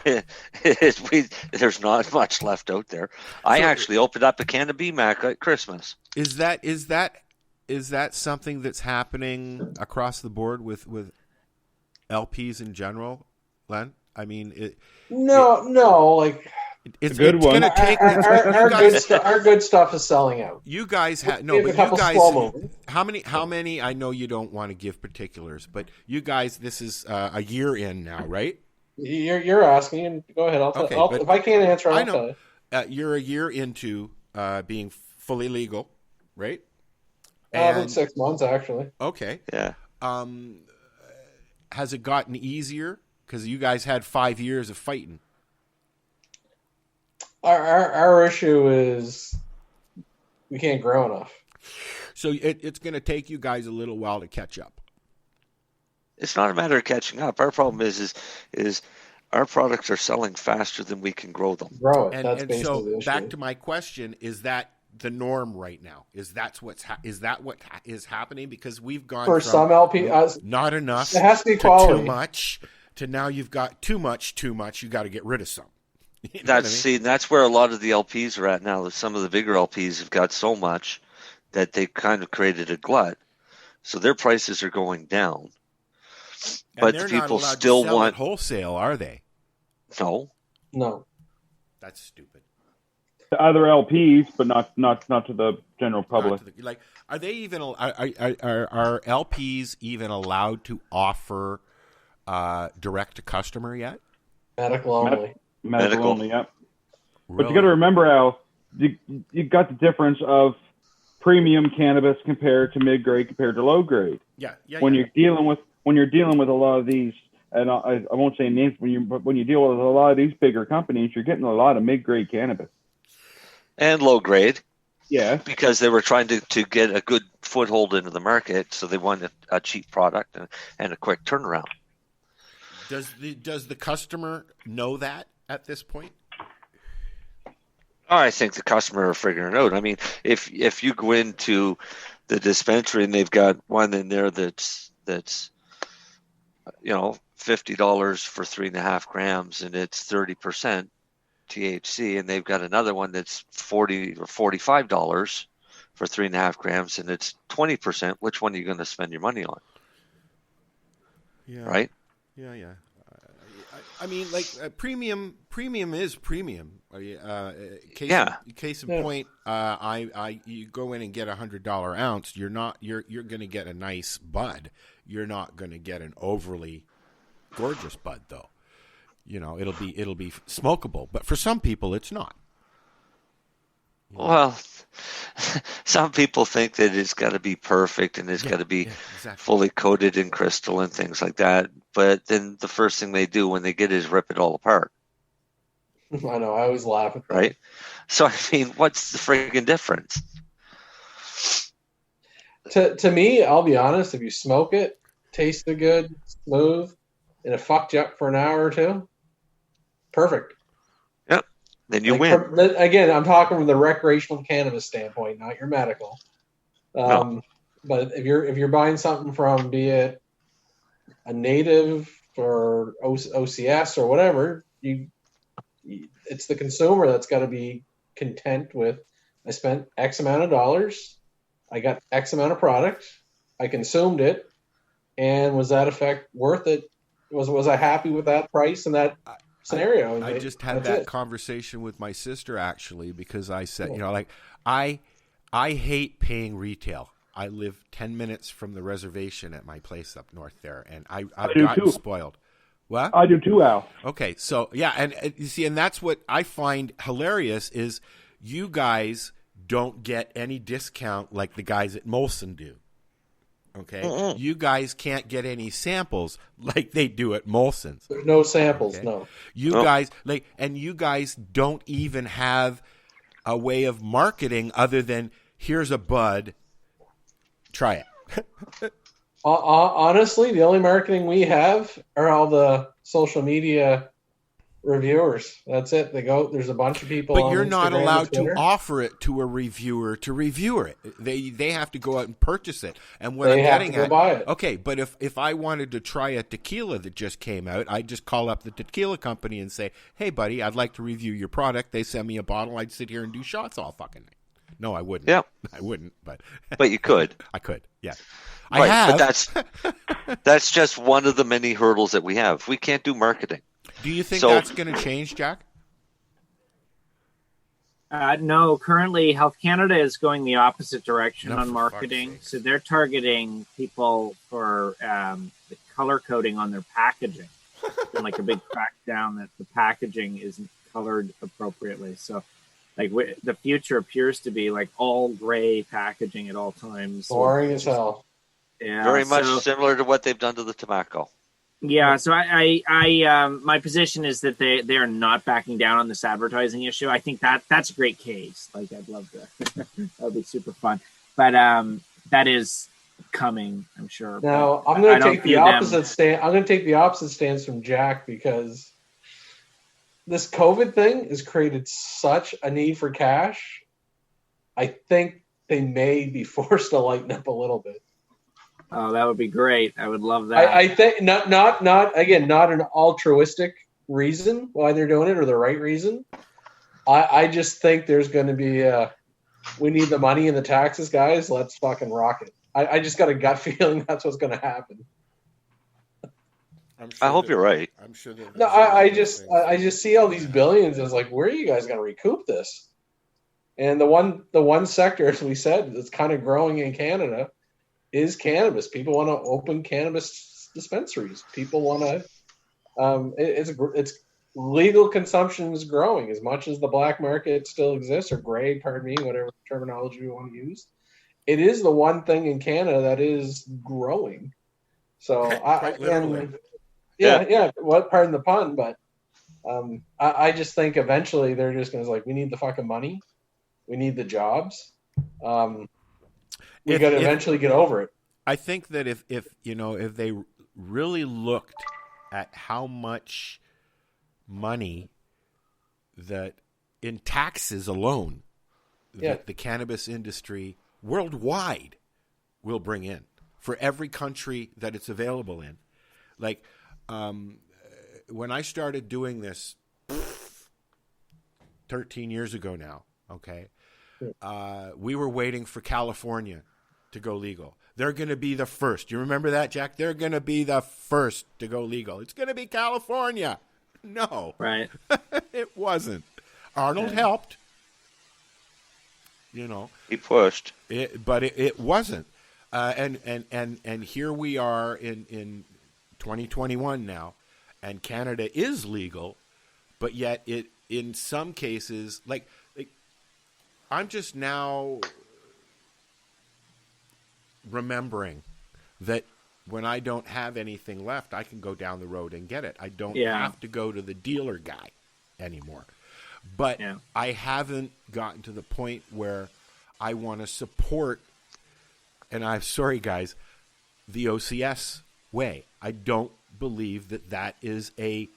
there's not much left out there. I actually opened up a Cannabis Mac at Christmas. Is that something that's happening across the board with LPs in general, Len? I mean, no. Like It's a good it's one. Gonna take, Our good stuff is selling out. You guys have We have a couple slow moving. How many? I know you don't want to give particulars, but you guys, this is a year in now, right? You're asking, and go ahead. Okay, if I can't answer, I I'll know. tell you. You're a year into being fully legal, right? About 6 months, actually. Okay. Yeah. Has it gotten easier? Because you guys had 5 years of fighting. Our issue is we can't grow enough. So it's going to take you guys a little while to catch up. It's not a matter of catching up. Our problem is our products are selling faster than we can grow them. Grow it. That's And basically so the issue. back to my question: is that the norm right now? Is that what is happening? Because we've gone for from some LP, not enough. It has to be to quality. too much. To now you've got too much. You got to get rid of some. You know That's where a lot of the LPs are at now. Some of the bigger LPs have got so much that they kind of created a glut, so their prices are going down. But they're the people not allowed still to sell want at wholesale, are they? No. That's stupid. To other LPs, but not to the general public. Are they even? Are LPs even allowed to offer direct to customer yet? Medical only. Medical only, yep. Really? But you got to remember, Al, you got the difference of premium cannabis compared to mid grade compared to low grade. Yeah. When you're dealing with a lot of these, and I won't say names, but when you deal with a lot of these bigger companies, you're getting a lot of mid grade cannabis and low grade. Yeah, because they were trying to get a good foothold into the market, so they wanted a cheap product and a quick turnaround. Does the customer know that at this point? I think the customer are figuring it out. I mean, if you go into the dispensary and they've got one in there that's $50 for 3.5 grams and it's 30% THC, and they've got another one that's $40 or $45 for 3.5 grams and it's 20%, which one are you going to spend your money on? Yeah. Right? Yeah. I mean, like premium is premium. Case in point, you go in and get $100 ounce. You're going to get a nice bud. You're not going to get an overly gorgeous bud, though. It'll be smokable, but for some people, it's not. Well, some people think that it's got to be perfect and it's got to be fully coated in crystal and things like that. But then the first thing they do when they get it is rip it all apart. I know. I always laugh at that. Right? So, I mean, what's the friggin' difference? To me, I'll be honest, if you smoke it, tasted good, smooth, and it fucked you up for an hour or two, perfect. Yep. Then you win. Again, I'm talking from the recreational cannabis standpoint, not your medical. No. But if you're buying something from, be it a native or OCS or whatever, it's the consumer that's got to be content with. I spent X amount of dollars, I got X amount of product, I consumed it, and was that effect worth it? Was I happy with that price and that scenario? I just had that conversation with my sister actually, because I said, I hate paying retail. I live 10 minutes from the reservation at my place up north there, and I've gotten spoiled. What? I do too, Al. Okay, so yeah, and you see, and that's what I find hilarious is you guys don't get any discount like the guys at Molson do. Okay, you guys can't get any samples like they do at Molson's. There's no samples, okay? No. You guys you guys don't even have a way of marketing other than here's a bud, try it. Honestly, the only marketing we have are all the social media reviewers. That's it. There's a bunch of people. But you're on not Instagram allowed and to offer it to a reviewer to review it. They have to go out and purchase it. And what They I'm have getting to go at, buy it. okay, but if I wanted to try a tequila that just came out, I'd just call up the tequila company and say, "Hey, buddy, I'd like to review your product." They send me a bottle. I'd sit here and do shots all fucking night. No, I wouldn't. Yeah, I wouldn't. But you could. I could. Yeah. Right, I have. But that's just one of the many hurdles that we have. We can't do marketing. Do you think So- that's going to change, Jack? No, currently Health Canada is going the opposite direction on for marketing. fuck's So they're targeting people for the color coding on their packaging. And like a big crackdown that the packaging isn't colored appropriately. So like the future appears to be like all gray packaging at all times. Boring as hell. Yeah, Very much similar to what they've done to the tobacco. Yeah, so I my position is that they are not backing down on this advertising issue. I think that's a great case. Like, I'd love to. That would be super fun. But that is coming, I'm sure. Now I'm going to take the opposite stance. I'm going to take the opposite stance from Jack, because this COVID thing has created such a need for cash. I think they may be forced to lighten up a little bit. Oh, that would be great. I would love that. I think not an altruistic reason why they're doing it, or the right reason. I just think there's going to be we need the money and the taxes, guys. Let's fucking rock it. I just got a gut feeling that's what's going to happen. I hope you're right. I'm sure that. No, I just see all these billions as like, where are you guys going to recoup this? And the one sector, as we said, that's kind of growing in Canada is cannabis. People want to open cannabis dispensaries. People want to. It's legal consumption is growing as much as the black market still exists, or gray, pardon me, whatever terminology you want to use. It is the one thing in Canada that is growing. So yeah. What? Pardon the pun, but I just think eventually they're just going to like, we need the fucking money, we need the jobs. We got to eventually get over it. I think that if they really looked at how much money that in taxes alone that the cannabis industry worldwide will bring in for every country that it's available in. Like when I started doing this 13 years ago now, okay, we were waiting for California to go legal. They're going to be the first. You remember that, Jack? They're going to be the first to go legal. It's going to be California. No. Right. It wasn't. Arnold helped. He pushed. But it wasn't. And here we are in 2021 now, and Canada is legal, but yet it in some cases, like I'm just now remembering that when I don't have anything left, I can go down the road and get it. I don't have to go to the dealer guy anymore. But I haven't gotten to the point where I want to support, and I'm sorry, guys, the OCS way. I don't believe that is a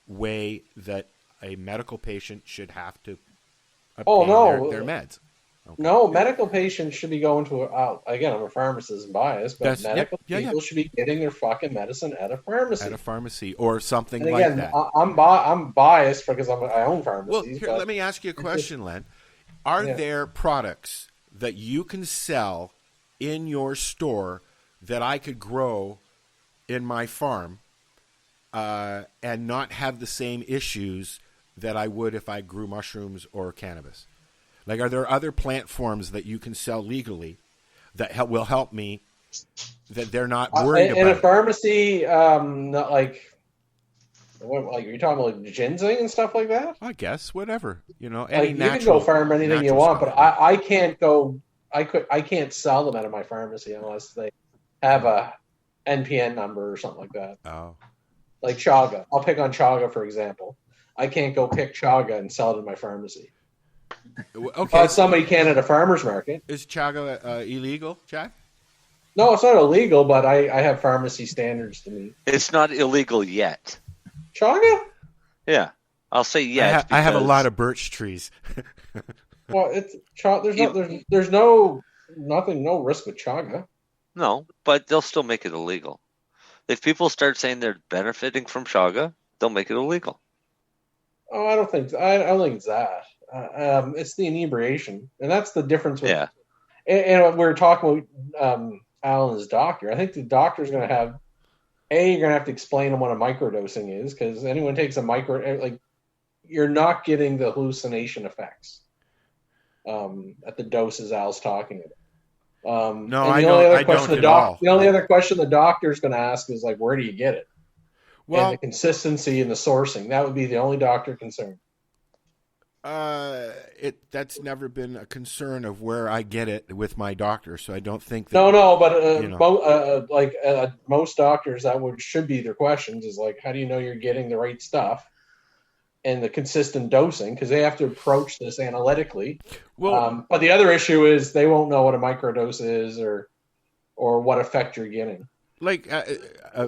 way that a medical patient should have to obtain their meds. Okay. No, medical patients should be going to again, I'm a pharmacist biased, but medical people should be getting their fucking medicine at a pharmacy. At a pharmacy or something and again, like that. I'm biased because I own pharmacies. Well, let me ask you a question, Len. Are there products that you can sell in your store that I could grow in my farm and not have the same issues that I would if I grew mushrooms or cannabis? Like, are there other plant forms that you can sell legally that will help me, that they're not worried about? In a pharmacy, not like you're talking about like ginseng and stuff like that? I guess, whatever. Any you can go farm anything you want, but I can't go. I can't sell them out of my pharmacy unless they have a NPN number or something like that. Oh, like chaga. I'll pick on chaga for example. I can't go pick chaga and sell it in my pharmacy. Okay. Somebody can at a farmer's market. Is chaga illegal, Jack? No, it's not illegal, but I have pharmacy standards to meet. It's not illegal yet. Chaga? Yeah, I'll say yes. I have a lot of birch trees. Well, there's no risk with chaga. No, but they'll still make it illegal. If people start saying they're benefiting from chaga, they'll make it illegal. Oh, I don't think it's that. It's the inebriation, and that's the difference. And we were talking with Alan's doctor. I think the doctor's going to have you're going to have to explain to him what a microdosing is, because anyone takes a you're not getting the hallucination effects at the doses Al's talking about. No, I don't at all. The only other question the doctor's going to ask is like, where do you get it? Well, and the consistency and the sourcing. That would be the only doctor concern. That's never been a concern of where I get it with my doctor, so I don't think that. No, but most doctors, should be their questions is like, how do you know you're getting the right stuff and the consistent dosing? Because they have to approach this analytically. Well, but the other issue is they won't know what a microdose is or what effect you're getting. Like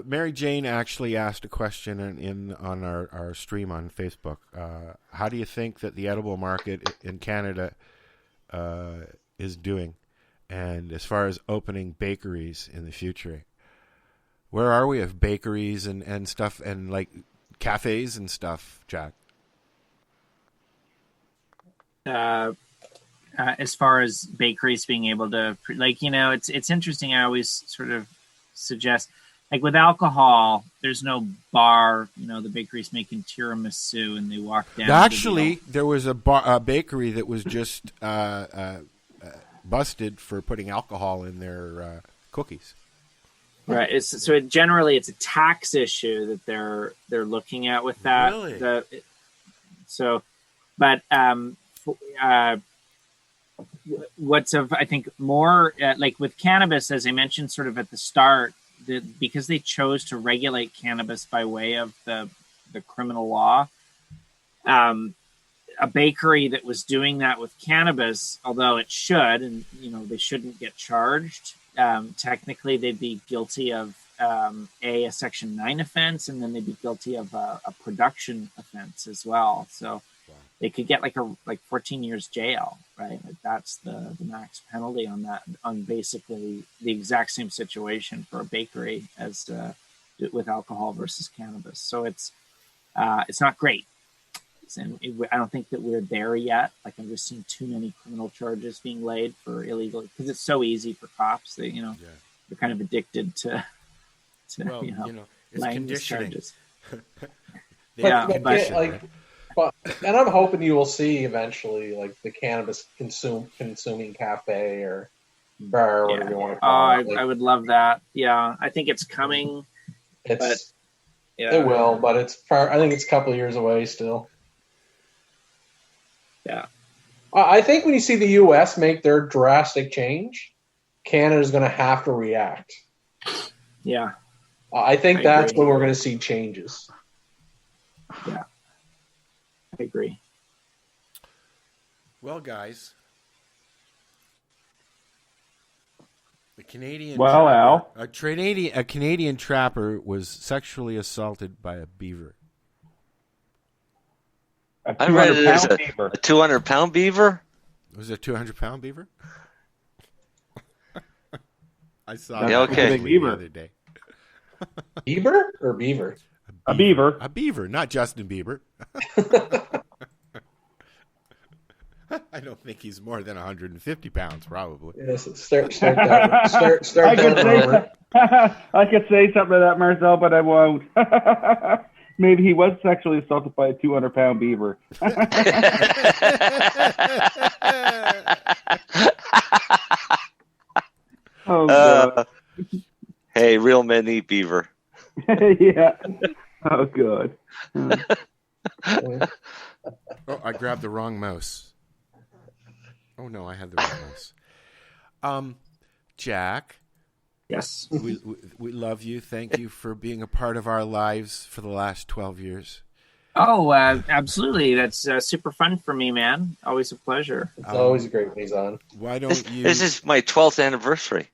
Mary Jane actually asked a question on our stream on Facebook. How do you think that the edible market in Canada is doing? And as far as opening bakeries in the future, where are we of bakeries and stuff and like cafes and stuff, Jack? As far as bakeries being able to, it's interesting. I always sort of suggest, like with alcohol, there's no bar. The bakery's making tiramisu, and they walk down. Actually, there was a bakery that was just busted for putting alcohol in their cookies. Right. Generally it's a tax issue that they're looking at with that. Really? I think more like with cannabis, as I mentioned sort of at the start, because they chose to regulate cannabis by way of the criminal law, a bakery that was doing that with cannabis, although it should, and they shouldn't get charged, technically they'd be guilty of a Section 9 offense, and then they'd be guilty of a production offense as well. So they could get like 14 years jail, right? Like that's the max penalty on that, on basically the exact same situation for a bakery as with alcohol versus cannabis. So it's not great. And I don't think that we're there yet. Like I've just seen too many criminal charges being laid for illegal, because it's so easy for cops. They're kind of addicted to it's conditioning. Charges. And I'm hoping you will see eventually, like the cannabis consuming cafe or bar, or whatever you want to call it. I would love that. Yeah, I think it's coming. It will, but it's far. I think it's a couple of years away still. Yeah, I think when you see the U.S. make their drastic change, Canada's going to have to react. Yeah, I think that's when we're going to see changes. Yeah. I agree. Well, guys, the Canadian Al, a Canadian trapper was sexually assaulted by a beaver. I read it as a 200-pound beaver. Was it a 200-pound beaver? I saw that the other day. Beaver or beaver? A beaver. A beaver, not Justin Bieber. I don't think he's more than 150 pounds, probably. Yes, start that. I could say something to that, Marcel, but I won't. Maybe he was sexually assaulted by a 200-pound beaver. Oh, God. Hey, real men eat beaver. Yeah. Oh, good. Oh, I grabbed the wrong mouse. Oh, no, I had the wrong mouse. Jack. Yes. We love you. Thank you for being a part of our lives for the last 12 years. Oh, absolutely. That's super fun for me, man. Always a pleasure. It's always a great when he's on. Why don't you... This is my 12th anniversary.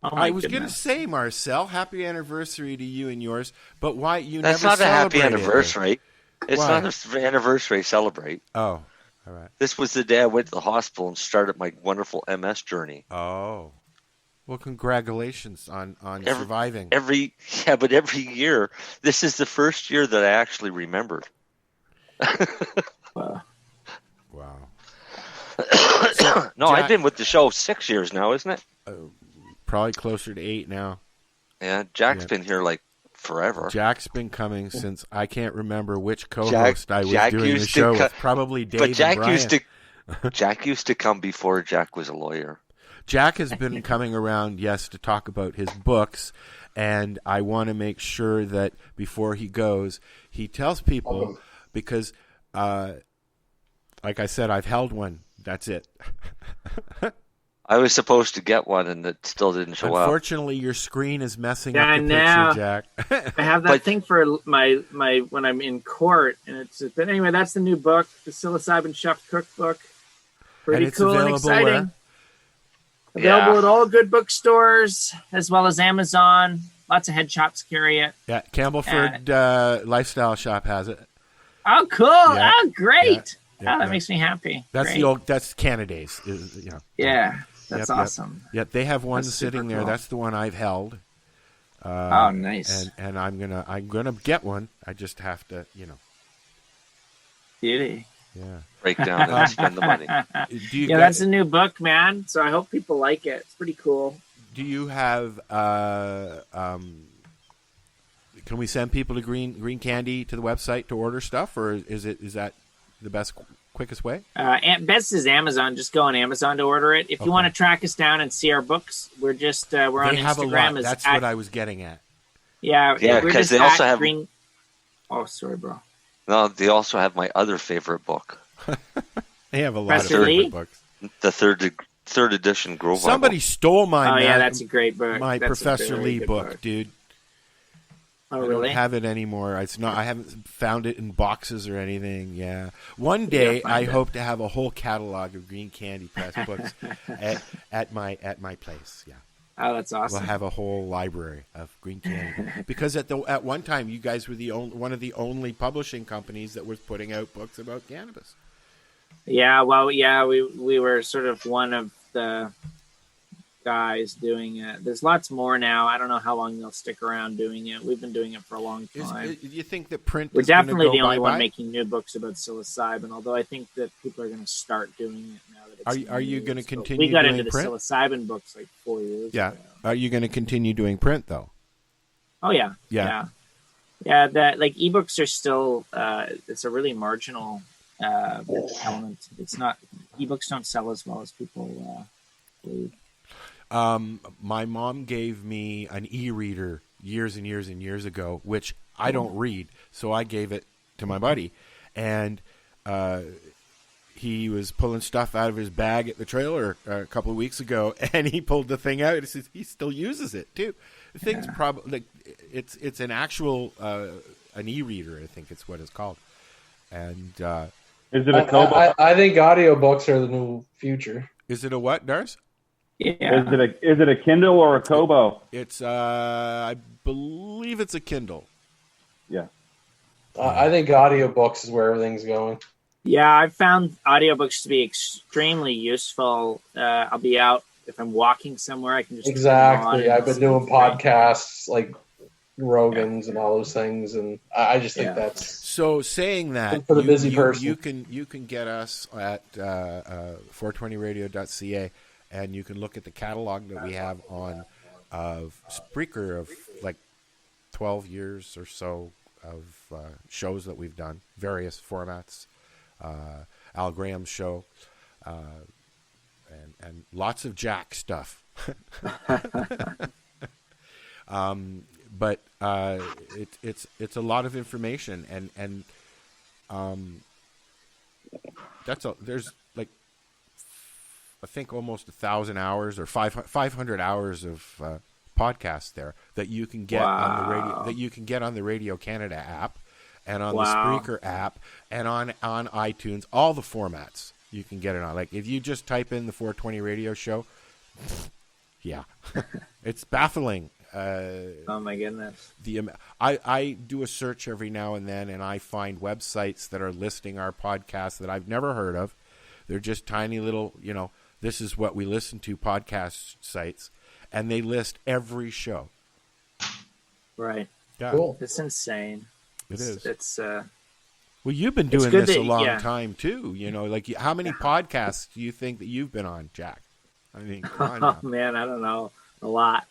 Oh, I was going to say, Marcel, happy anniversary to you and yours, but why you That's never not a happy celebrated anniversary. it? It's Why? not an anniversary celebrate. Oh, all right. This was the day I went to the hospital and started my wonderful MS journey. Oh. Well, congratulations on surviving. Every year, this is the first year that I actually remembered. Wow. No, I've been with the show 6 years now, isn't it? Probably closer to 8 now. Yeah, Jack's been here like forever. Jack's been coming since I can't remember which co-host I was doing the show with. Probably Dave but Jack and Brian. Jack used to come before Jack was a lawyer. Jack has been coming around, yes, to talk about his books, and I want to make sure that before he goes, he tells people, because, like I said, I've held one. That's it. I was supposed to get one, and it still didn't show up. Unfortunately, your screen is messing up the picture, Jack. I have that thing for my when I'm in court, and it's. But anyway, that's the new book, the Psilocybin Chef Cookbook. Pretty cool and exciting. Where? Available at all good bookstores, as well as Amazon. Lots of head shops carry it. Yeah, Campbellford Lifestyle Shop has it. Oh, cool! Yeah. Oh, great! Yeah, that makes me happy. That's great. That's Canada's. Yeah, that's awesome. Yep, they have one sitting there. Cool. That's the one I've held. Oh, nice. And I'm gonna get one. I just have to, Beauty. Yeah. Break down and spend the money. That's a new book, man. So I hope people like it. It's pretty cool. Do you have? Can we send people to Green Candy to the website to order stuff, or is that the best, quickest way? Best is Amazon. Just go on Amazon to order it. If you want to track us down and see our books, we're just we're on Instagram. That's what I was getting at. Yeah, because they also have. Green... Oh, sorry, bro. No, they also have my other favorite book. They have a lot of favorite books. The third edition Grow Bible. Somebody stole mine. Oh yeah, that's a great book. My Professor Lee book, dude. Oh really? I don't have it anymore. It's not. I haven't found it in boxes or anything. Yeah. One day I hope to have a whole catalog of Green Candy Press books at my place. Yeah. Oh, that's awesome. We'll have a whole library of Green Candy because at one time you guys were one of the only publishing companies that was putting out books about cannabis. Yeah, well, we were sort of one of the guys doing it. There's lots more now. I don't know how long they'll stick around doing it. We've been doing it for a long time. Do you think that print? We're definitely the only one one making new books about psilocybin. Although I think that people are going to start doing it now that it's. Are you going to continue? We got doing into print? the psilocybin books like 4 years ago. Are you going to continue doing print though? Oh yeah. That like ebooks are still. It's a really marginal element. It's not. Ebooks don't sell as well as people believe. My mom gave me an e-reader years and years and years ago, which I don't read, so I gave it to my buddy, and he was pulling stuff out of his bag at the trailer a couple of weeks ago, and he pulled the thing out. He still uses it too. The thing's probably like it's an actual an e-reader. I think it's what it's called. And is it a Kobo? I think audiobooks are the new future. Is it a what, Dars? Yeah. Is it a Kindle or a Kobo? It's I believe it's a Kindle. Yeah. I think audiobooks is where everything's going. Yeah, I've found audiobooks to be extremely useful. I'll be out if I'm walking somewhere. I can just exactly. I've been doing podcasts like Rogan's and all those things, and I just think that's so. Saying that for the busy person, you can get us at 420radio.ca. And you can look at the catalog that we have on of Spreaker of like 12 years or so of shows that we've done, various formats, Al Graham's show, and lots of Jack stuff. But it's a lot of information, and there's like I think almost 1,000 hours or 500 hours of podcasts there that you can get on the radio, that you can get on the Radio Canada app and on the Spreaker app and on iTunes, all the formats you can get it on. Like if you just type in the 420 radio show, it's baffling. Oh my goodness! I do a search every now and then, and I find websites that are listing our podcasts that I've never heard of. They're just tiny little, this is what we listen to podcast sites, and they list every show. Right. Yeah. Cool. It's insane. It is. It's well, you've been doing this a long time too. Like how many podcasts do you think that you've been on, Jack? I mean, come on now. Man, I don't know. A lot.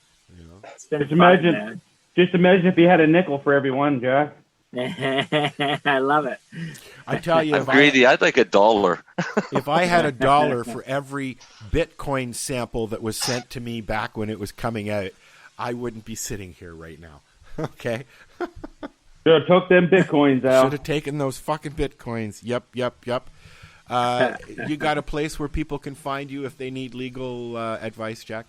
Just imagine Just imagine if you had a nickel for every one, Jack. I love it. I tell you, I'm greedy. I'd like $1. If I had $1 for every Bitcoin sample that was sent to me back when it was coming out, I wouldn't be sitting here right now. Okay? Should have took them Bitcoins out. Should have taken those fucking Bitcoins. Yep. You got a place where people can find you if they need legal advice, Jack?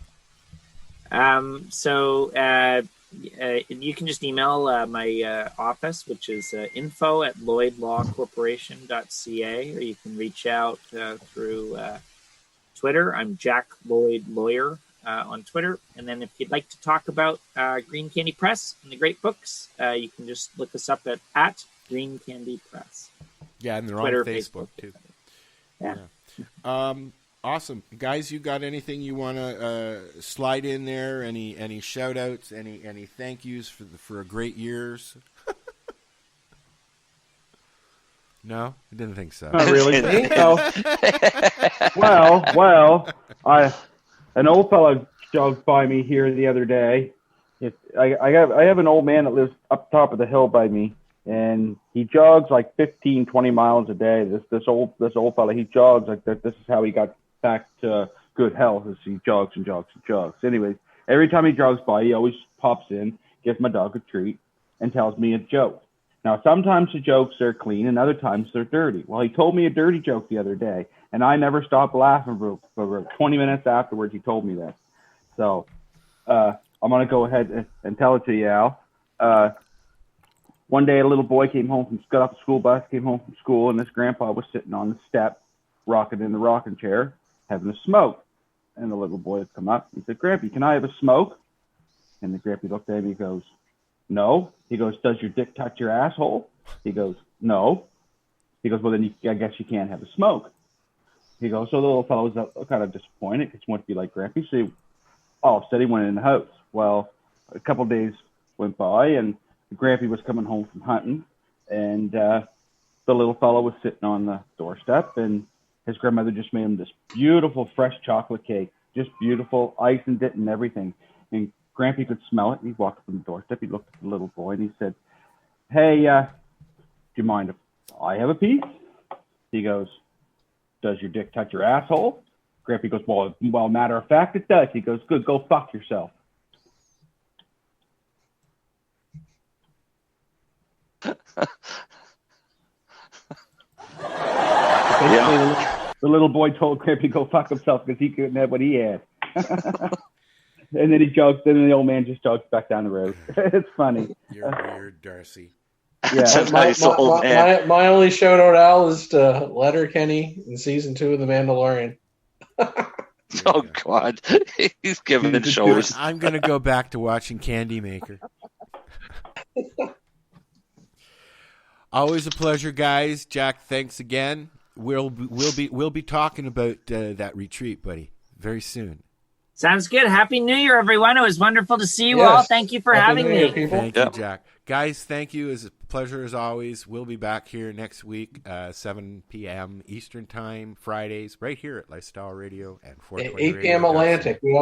You can just email my office, which is info@lloydlawcorporation.ca, or you can reach out through Twitter. I'm Jack Lloyd Lawyer on Twitter. And then if you'd like to talk about Green Candy Press and the great books, you can just look us up at Green Candy Press. Yeah, and they're Twitter, on Facebook too. Yeah. Awesome. Guys, you got anything you want to slide in there? Any shout-outs? Any thank yous for a great years? No? I didn't think so. Not really. Well, an old fella jogged by me here the other day. I have an old man that lives up top of the hill by me, and he jogs like 15, 20 miles a day. This old fella, he jogs like that. This is how he got back to good health, as he jogs and jogs and jogs. Anyways, every time he jogs by, he always pops in, gives my dog a treat, and tells me a joke. Now, sometimes the jokes are clean, and other times they're dirty. Well, he told me a dirty joke the other day, and I never stopped laughing for 20 minutes afterwards. He told me that. So I'm going to go ahead and tell it to you, Al. One day, a little boy got off the school bus, came home from school, and his grandpa was sitting on the step, rocking in the rocking chair, having a smoke. And the little boy had come up and said, "Grampy, can I have a smoke?" And the Grampy looked at him. He goes, "No." He goes, "Does your dick touch your asshole?" He goes, "No." He goes, "Well, then I guess you can't have a smoke." He goes, so the little fellow was kind of disappointed because he wanted to be like Grampy. So all of a sudden he went in the house. Well, a couple of days went by, and Grampy was coming home from hunting, and the little fellow was sitting on the doorstep, and his grandmother just made him this beautiful fresh chocolate cake, just beautiful, icing it and everything. And Grampy could smell it, and he walked up on the doorstep. He looked at the little boy, and he said, "Hey, do you mind if I have a piece?" He goes, "Does your dick touch your asshole?" Grampy goes, well, matter of fact, it does." He goes, "Good, go fuck yourself." The little boy told Grampy go fuck himself because he couldn't have what he had. And then the old man just jogs back down the road. It's funny. You're weird, Darcy. Yeah. My only shout out, Al, is to Letterkenny in season 2 of The Mandalorian. Oh God, he's giving it shows. I'm gonna go back to watching Candy Maker. Always a pleasure, guys. Jack, thanks again. We'll be talking about that retreat, buddy, very soon. Sounds good. Happy New Year, everyone. It was wonderful to see you all. Thank you for having me. Thank you, Jack. Guys, thank you. It's a pleasure as always. We'll be back here next week, 7 p.m. Eastern Time, Fridays, right here at Lifestyle Radio and 420 8 p.m. Atlantic. We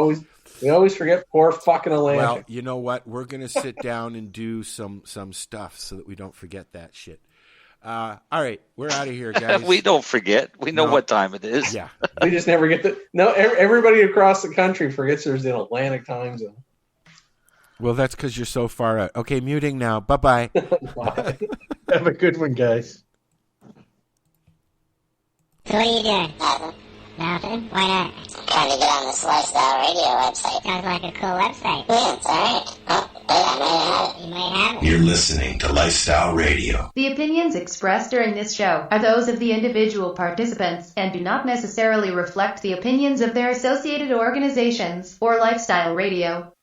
always forget poor fucking Atlantic. Well, you know what? We're going to sit down and do some stuff so that we don't forget that shit. All right, we're out of here, guys. We don't forget. We know what time it is. Yeah. We just never get everybody across the country forgets there's an Atlantic time zone. Well, that's because you're so far out. Okay, muting now. Bye-bye. Bye. Have a good one, guys. So what are you doing? Nothing? Why not? Trying to get on this Lifestyle Radio website. Sounds like a cool website. Yeah, it's alright. Oh, I might have it. You might have it. You're listening to Lifestyle Radio. The opinions expressed during this show are those of the individual participants and do not necessarily reflect the opinions of their associated organizations or Lifestyle Radio.